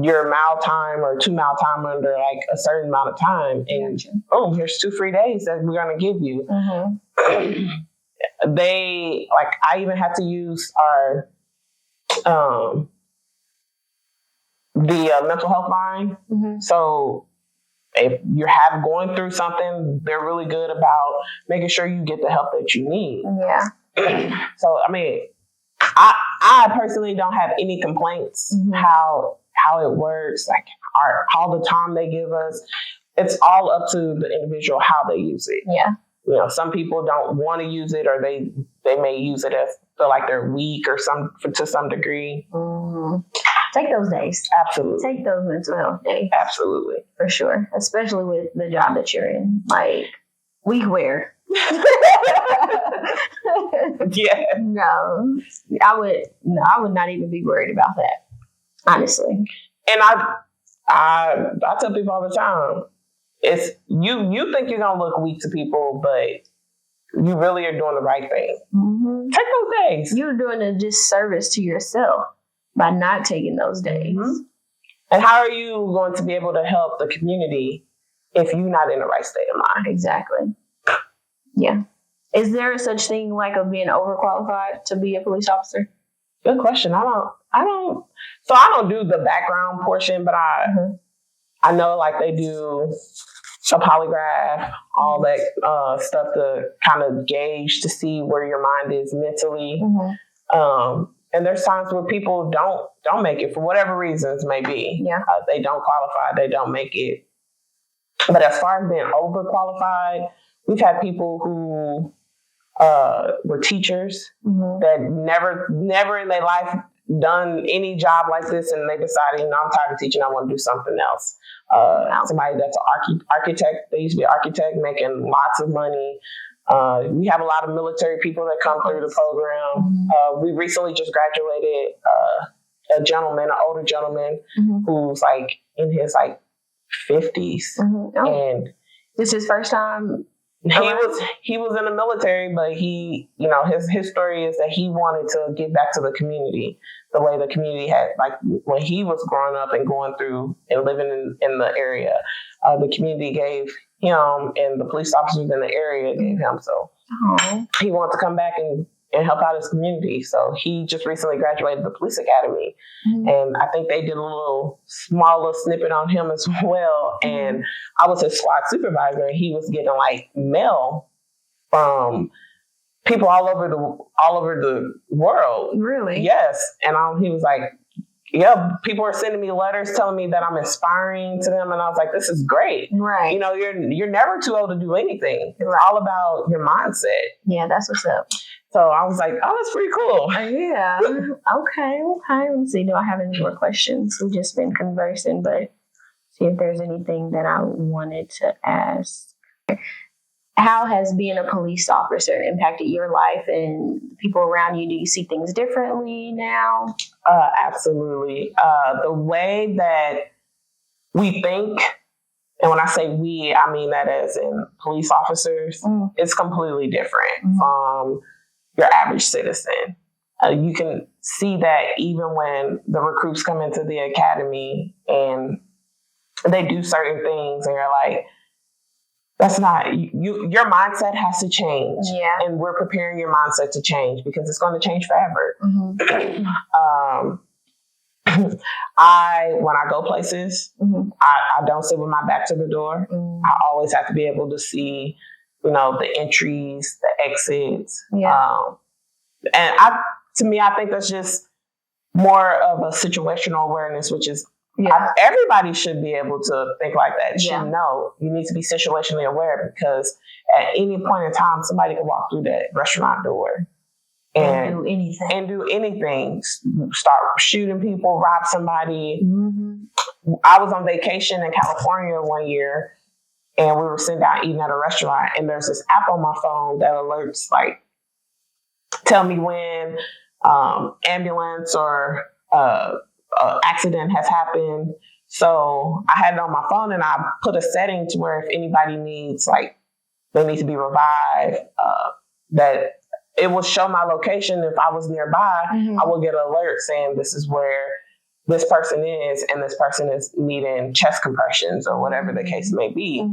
your mile time or 2 mile time under like a certain amount of time. And here's 2 free days that we're going to give you. Mm-hmm. I even had to use our, the mental health line. Mm-hmm. So if you're going through something, they're really good about making sure you get the help that you need. Yeah. So, I mean, I personally don't have any complaints how it works, like all the time they give us. It's all up to the individual how they use it. Yeah. You know, some people don't want to use it, or they may use it as feel like they're weak or to some degree. Mm-hmm. Take those days. Absolutely. Take those mental health days. Absolutely. For sure. Especially with the job that you're in. Like, weekwear. Yeah. No. I would not even be worried about that. Honestly. And I tell people all the time, it's you think you're gonna look weak to people, but you really are doing the right thing. Mm-hmm. Take those days. You're doing a disservice to yourself by not taking those days. Mm-hmm. And how are you going to be able to help the community if you're not in the right state of mind? Exactly. Yeah. Is there a such thing like of being overqualified to be a police officer? Good question. I don't do the background portion, but I know like they do a polygraph, all that stuff to kind of gauge to see where your mind is mentally. Mm-hmm. And there's times where people don't make it for whatever reasons may be. Yeah. They don't qualify. They don't make it. But as far as being overqualified, we've had people who were teachers that never in their life done any job like this, and they decided, I'm tired of teaching, I want to do something else. Somebody that's an architect, they used to be an architect making lots of money. We have a lot of military people that come through the program. We recently just graduated a gentleman, an older gentleman who's like in his like 50s. And this is his first time. He was in the military, but he, you know, his story is that he wanted to give back to the community the way the community had, like when he was growing up and going through and living in the area, the community gave him and the police officers in the area gave him. So he wanted to come back and help out his community. So he just recently graduated the police academy. And I think they did a small little snippet on him as well. And I was his squad supervisor, and he was getting like mail from people all over the world. Really? Yes. And he was like, yeah, people are sending me letters telling me that I'm inspiring to them. And I was like, this is great. Right. You know, you're never too old to do anything. It's all about your mindset. Yeah, that's what's up. So I was like, oh, that's pretty cool. Yeah. Okay. Let me see. Do I have any more questions? We've just been conversing, but see if there's anything that I wanted to ask. How has being a police officer impacted your life and people around you? Do you see things differently now? Absolutely. The way that we think, and when I say we, I mean that as in police officers, it's completely different from your average citizen. You can see that even when the recruits come into the academy and they do certain things and you're like, that's not, your mindset has to change. Yeah. And we're preparing your mindset to change because it's going to change forever. When I go places, I don't sit with my back to the door. I always have to be able to see, you know, the entries, the exits. Yeah. And to me, I think that's just more of a situational awareness, which is everybody should be able to think like that. Should know you need to be situationally aware because at any point in time, somebody could walk through that restaurant door and do anything. Start shooting people, rob somebody. I was on vacation in California one year, and we were sitting down eating at a restaurant, and there's this app on my phone that alerts, like, tell me when ambulance or accident has happened. So I had it on my phone, and I put a setting to where if anybody needs, like, they need to be revived, that it will show my location. If I was nearby, I will get an alert saying this is where this person is, and this person is needing chest compressions or whatever the case may be.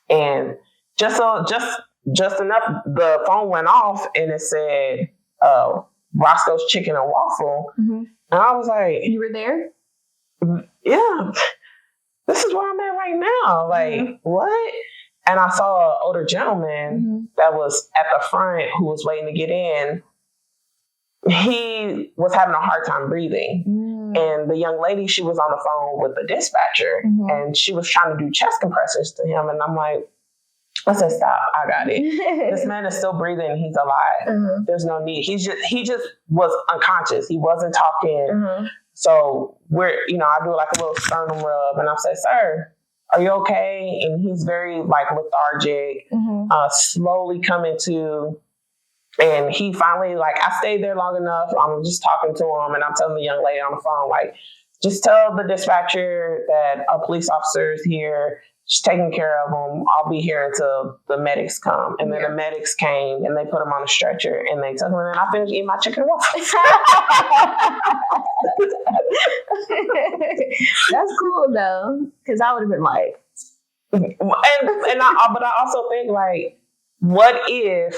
And just enough, the phone went off and it said, Roscoe's Chicken and Waffle. And I was like, you were there? Yeah, this is where I'm at right now. Like, what? And I saw an older gentleman that was at the front who was waiting to get in. He was having a hard time breathing. And the young lady, she was on the phone with the dispatcher and she was trying to do chest compressions to him. And I'm like, I said, stop, I got it. This man is still breathing. He's alive. There's no need. He just was unconscious. He wasn't talking. So I do like a little sternum rub and I say, sir, are you okay? And he's very like lethargic, slowly coming to. And he finally, like, I stayed there long enough. I'm just talking to him and I'm telling the young lady on the phone, like, just tell the dispatcher that a police officer is here. She's taking care of him. I'll be here until the medics come. And then the medics came and they put him on a stretcher and they took him and I finished eating my chicken and waffles. That's cool though, because I would have been like, but I also think, like, what if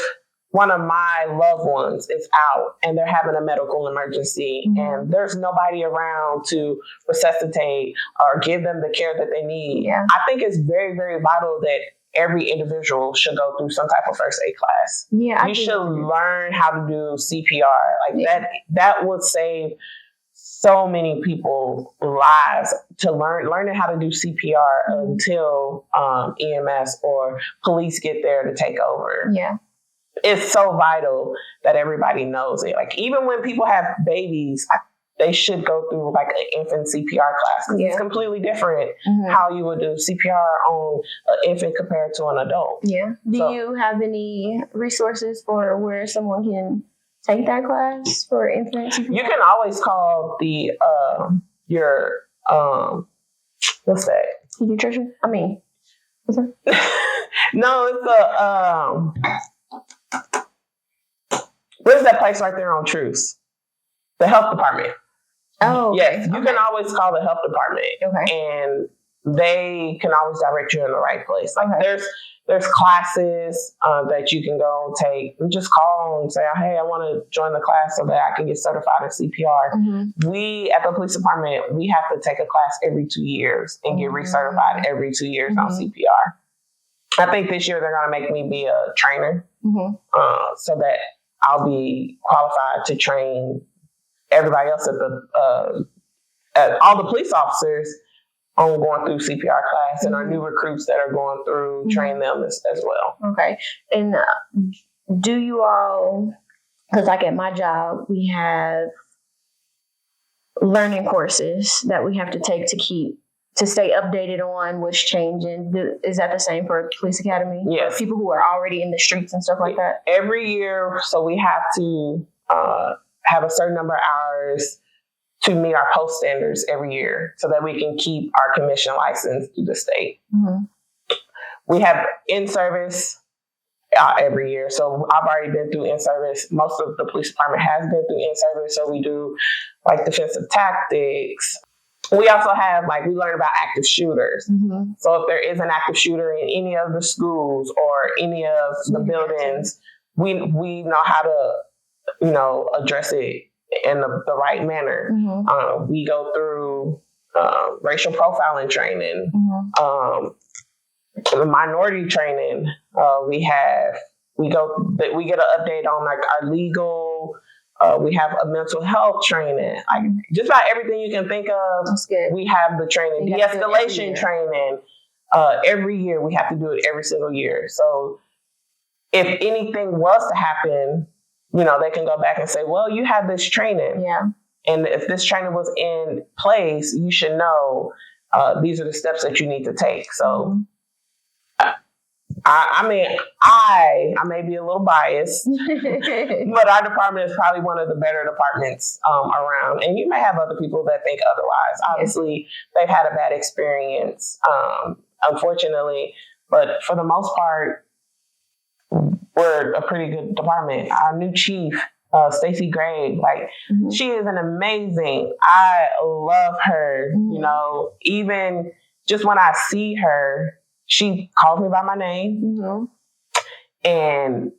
one of my loved ones is out and they're having a medical emergency and there's nobody around to resuscitate or give them the care that they need? I think it's very, very vital that every individual should go through some type of first aid class. You should learn how to do CPR. Like that would save so many people's lives, to learning how to do CPR until EMS or police get there to take over. It's so vital that everybody knows it. Like, even when people have babies, they should go through like an infant CPR class. It's completely different how you would do CPR on an infant compared to an adult. Do you have any resources for where someone can take that class for incident CPR? You can always call the your what's that? Pediatrician? I mean, what's that? No, it's where's that place right there on Truce? The health department. Oh, okay. Yes, you can always call the health department, and they can always direct you in the right place. Like there's classes that you can go and take. You just call and say, hey, I want to join the class so that I can get certified in CPR. Mm-hmm. We at the police department, we have to take a class every 2 years and get recertified every 2 years on CPR. I think this year they're going to make me be a trainer so that I'll be qualified to train everybody else at all the police officers on going through CPR class and our new recruits that are going through, train them as well. Okay. And do you all, because like at my job, we have learning courses that we have to take to stay updated on what's changing. Is that the same for police academy? Yes. For people who are already in the streets and stuff like that? Every year, so we have to have a certain number of hours to meet our post standards every year so that we can keep our commission license through the state. Mm-hmm. We have in-service every year. So I've already been through in-service. Most of the police department has been through in-service. So we do like defensive tactics. We also have, we learn about active shooters. Mm-hmm. So if there is an active shooter in any of the schools or any of the buildings, we know how to, address it in the right manner. Mm-hmm. We go through racial profiling training, the minority training. We get an update on our legal. We have a mental health training. Just about everything you can think of. We have the training, de-escalation training. Every year we have to do it every single year. So if anything was to happen, they can go back and say, well, you had this training. Yeah. And if this training was in place, you should know these are the steps that you need to take. So, I may be a little biased, but our department is probably one of the better departments around. And you may have other people that think otherwise. Obviously, they've had a bad experience, unfortunately. But for the most part, we're a pretty good department. Our new chief, Stacey Gray, she is an amazing. I love her. Even just when I see her, she calls me by my name, and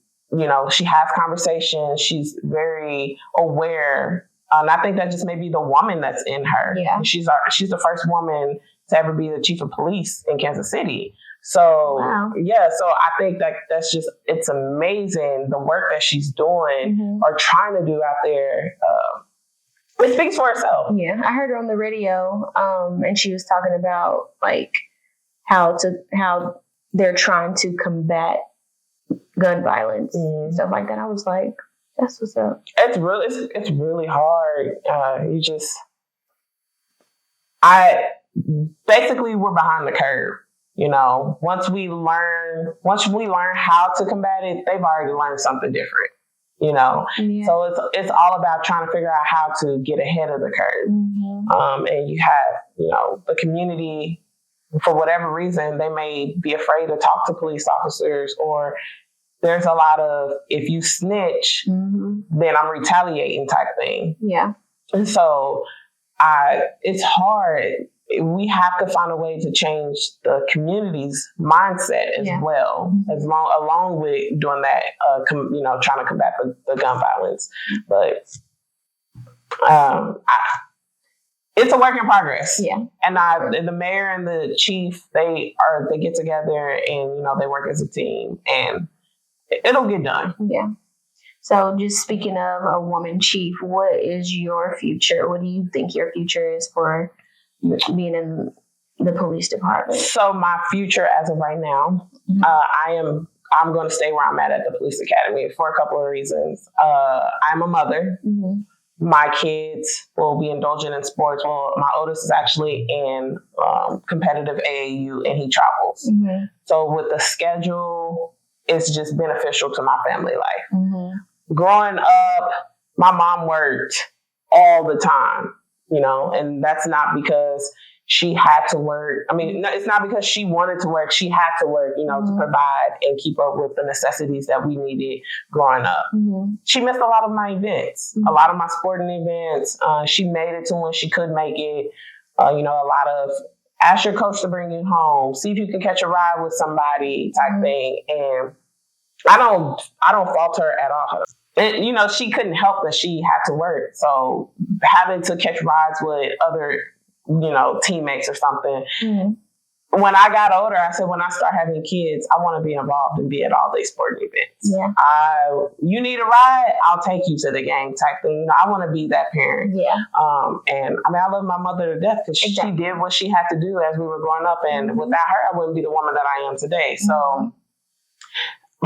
she has conversations. She's very aware, and I think that just may be the woman that's in her. Yeah, she's the first woman to ever be the chief of police in Kansas City. So, so I think that's just, it's amazing the work that she's doing or trying to do out there. It speaks for itself. Yeah, I heard her on the radio, and she was talking about how they're trying to combat gun violence and stuff like that. I was like, that's what's up. It's really hard. Basically we're behind the curve. Once we learn how to combat it, they've already learned something different, So it's all about trying to figure out how to get ahead of the curve. And you have, the community, for whatever reason, they may be afraid to talk to police officers, or there's a lot of, if you snitch, then I'm retaliating type thing. Yeah. And so it's hard. We have to find a way to change the community's mindset as well, along with doing that, trying to combat the gun violence. But it's a work in progress. Yeah. And the mayor and the chief, they get together and, they work as a team, and it'll get done. Yeah. So just speaking of a woman chief, what is your future? What do you think your future is for being in the police department? So my future as of right now, I'm going to stay where I'm at the police academy for a couple of reasons. I'm a mother. My kids will be indulging in sports. Well, my oldest is actually in competitive AAU, and he travels. So with the schedule, it's just beneficial to my family life. growing up, my mom worked all the time, and that's not because she had to work. I mean, no, it's not because she wanted to work. She had to work, to provide and keep up with the necessities that we needed growing up. She missed a lot of my events, a lot of my sporting events. She made it to when she could make it. A lot of ask your coach to bring you home, see if you can catch a ride with somebody type thing. And I don't fault her at all. And, she couldn't help that she had to work. So having to catch rides with other, teammates or something. When I got older, I said, when I start having kids, I want to be involved and be at all these sporting events. Yeah. You need a ride, I'll take you to the game type thing. I want to be that parent. Yeah. And I mean, I love my mother to death because she did what she had to do as we were growing up. And without her, I wouldn't be the woman that I am today. So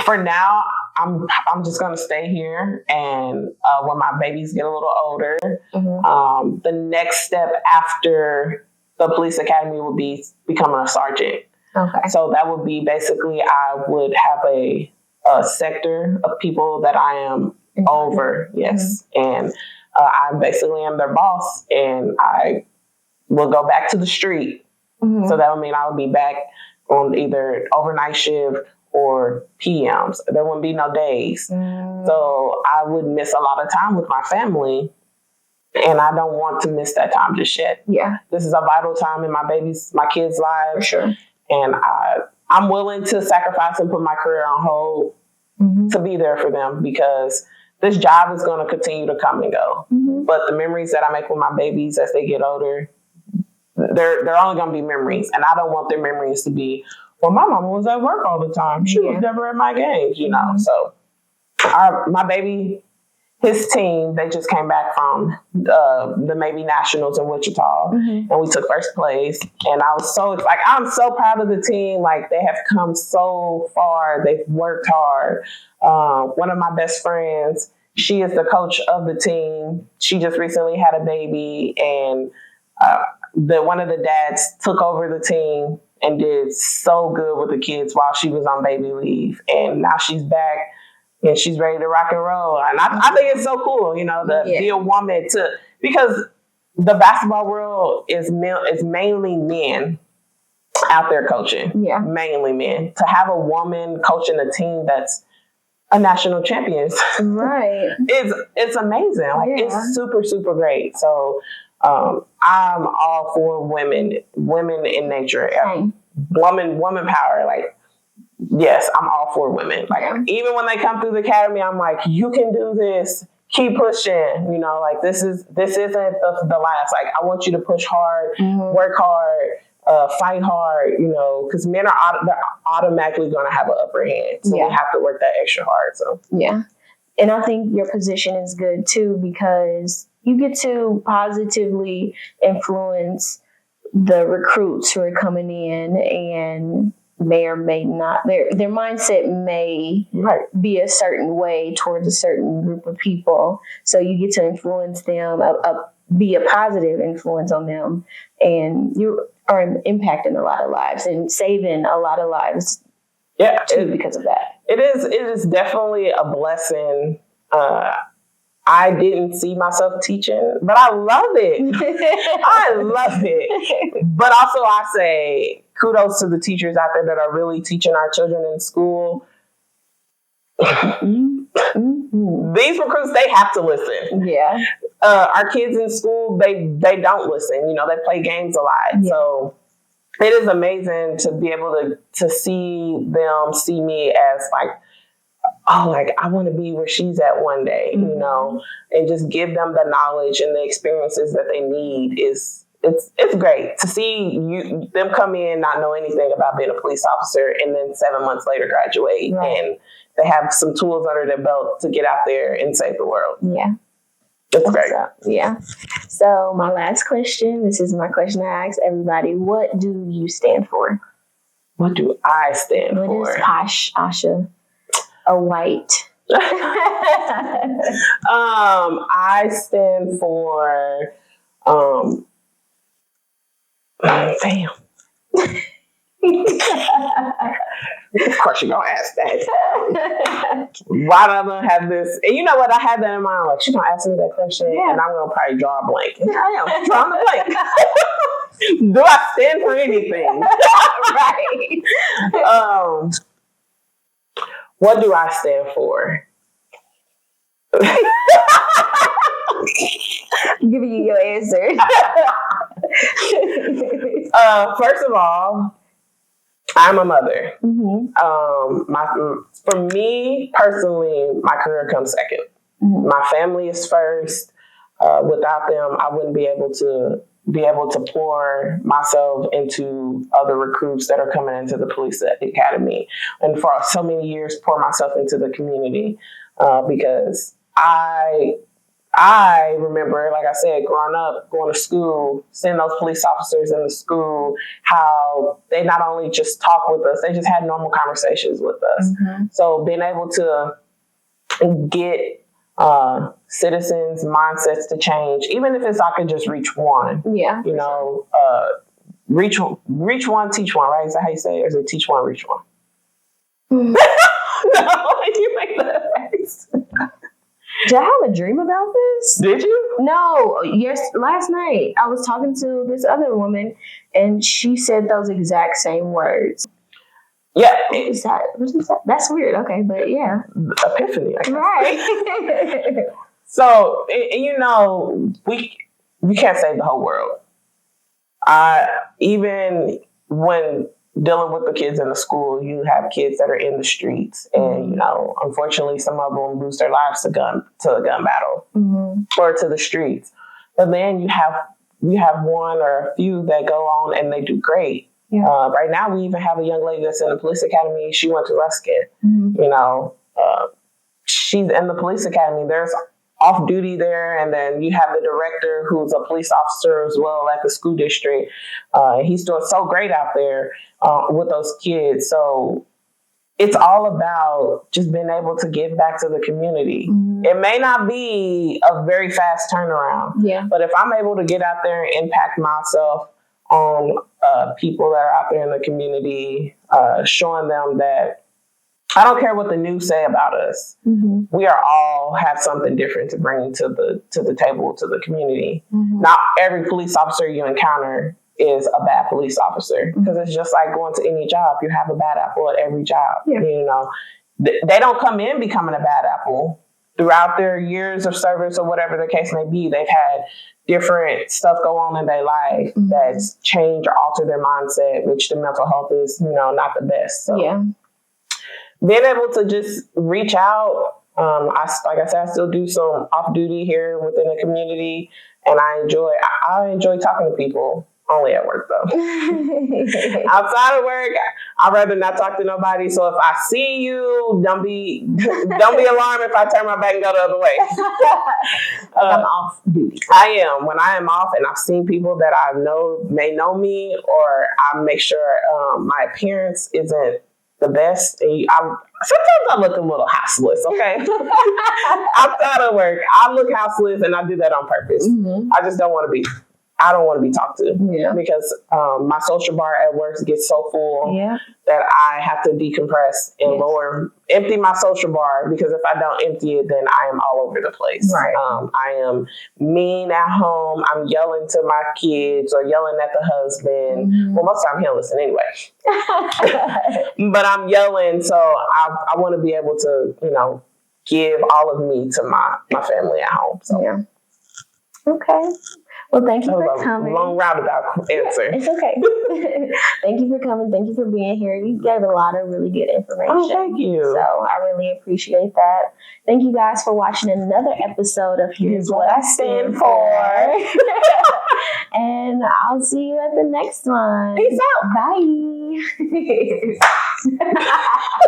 for now, I'm just going to stay here. And when my babies get a little older, the next step after the police academy would be becoming a sergeant. Okay. So that would be basically, I would have a sector of people that I am over. Yes. And I basically am their boss, and I will go back to the street. So that would mean I would be back on either overnight shift or PMs. There wouldn't be no days. So I would miss a lot of time with my family. And I don't want to miss that time just yet. Yeah. This is a vital time in my kids' lives. For sure. And I'm willing to sacrifice and put my career on hold to be there for them, because this job is going to continue to come and go. But the memories that I make with my babies as they get older, they're only going to be memories. And I don't want their memories to be, well, my mama was at work all the time. She was never at my games, So my baby, his team, they just came back from the Maybe Nationals in Wichita, and we took first place. And I was I'm so proud of the team. Like, they have come so far. They've worked hard. One of my best friends, she is the coach of the team. She just recently had a baby, and one of the dads took over the team and did so good with the kids while she was on baby leave. And now she's back. And she's ready to rock and roll. And I think it's so cool, to be a woman because the basketball world is mainly men out there coaching. Yeah. Mainly men. To have a woman coaching a team that's a national champion. Right. It's amazing. Like, it's super, super great. So I'm all for women in nature. Woman power. Like, yes, I'm all for women. Like, even when they come through the academy, I'm like, you can do this. Keep pushing. Like, this isn't the last. Like, I want you to push hard, work hard, fight hard. Because men are they're automatically going to have an upper hand. So we have to work that extra hard. So and I think your position is good too, because you get to positively influence the recruits who are coming in, and may or may not, their mindset may be a certain way towards a certain group of people. So you get to influence them, be a positive influence on them, and you are impacting a lot of lives and saving a lot of lives. Because of that. It is definitely a blessing. I didn't see myself teaching, but I love it. I love it. But also, I say kudos to the teachers out there that are really teaching our children in school. These recruits, they have to listen. Yeah. Our kids in school, they don't listen. They play games a lot. Yeah. So it is amazing to be able to see them see me as I want to be where she's at one day, and just give them the knowledge and the experiences that they need. It's great to see them come in, not know anything about being a police officer, and then 7 months later graduate, and they have some tools under their belt to get out there and save the world. Yeah. It's great. So my last question, this is my question I ask everybody. What do you stand for? What do I stand for? What is Posh Asha? A white. I stand for damn. Of course you're going to ask that. Why do I gonna have this? And you know what? I had that in mind. Like, she's going to ask me that question, and I'm going to probably draw a blank. And I am drawing a blank. Do I stand for anything? Right. What do I stand for? I'm giving you your answer. First of all, I'm a mother. For me personally, my career comes second. My family is first. Without them, I wouldn't be able to pour myself into other recruits that are coming into the police academy, and for so many years pour myself into the community, because I remember, like I said, growing up, going to school, seeing those police officers in the school, how they not only just talk with us, they just had normal conversations with us. So being able to get citizens' mindsets to change, even if it's I could just reach one. Yeah. You know, reach one, teach one, right? Is that how you say it? Or is it teach one, reach one? No, you make that face. Did I have a dream about this? Did you? No. Yes. Last night I was talking to this other woman, and she said those exact same words. Yeah. What is that? That's weird. Okay, but yeah. Epiphany. I guess. Right. So, you know, you can't save the whole world. Even when dealing with the kids in the school, you have kids that are in the streets, and you know, unfortunately, some of them lose their lives to a gun battle or to the streets. But then you have one or a few that go on and they do great. Yeah. Right now, we even have a young lady that's in the police academy. She went to Ruskin. You know, she's in the police academy. There's off duty there, and then you have the director who's a police officer as well at the school district. He's doing so great out there with those kids. So it's all about just being able to give back to the community. It may not be a very fast turnaround, but if I'm able to get out there and impact myself on people that are out there in the community, showing them that I don't care what the news say about us. We are all have something different to bring to the table, to the community. Not every police officer you encounter is a bad police officer, because it's just like going to any job. You have a bad apple at every job. You know, they don't come in becoming a bad apple. Throughout their years of service or whatever the case may be, they've had different stuff go on in their life that's changed or altered their mindset, which the mental health is, you know, not the best. So being able to just reach out, like I said, I still do some off duty here within the community, and I enjoy talking to people. Only at work though. Outside of work, I'd rather not talk to nobody. So if I see you, don't be alarmed if I turn my back and go the other way. I'm off duty. I am. When I am off and I've seen people that I know may know me, or I make sure my appearance isn't the best. Sometimes I look a little houseless, okay? Outside of work, I look houseless, and I do that on purpose. I just don't want to be. I don't want to be talked to because my social bar at work gets so full that I have to decompress and empty my social bar, because if I don't empty it, then I am all over the place. Right. I am mean at home. I'm yelling to my kids or yelling at the husband. Well, most of the time he'll listen anyway. But I'm yelling, so I want to be able to, you know, give all of me to my family at home. So okay. Well, thank you for coming. Long roundabout answer. It's okay. Thank you for coming. Thank you for being here. You gave a lot of really good information. Oh, thank you. So I really appreciate that. Thank you guys for watching another episode of Here's What I Stand For. And I'll see you at the next one. Peace out. Bye.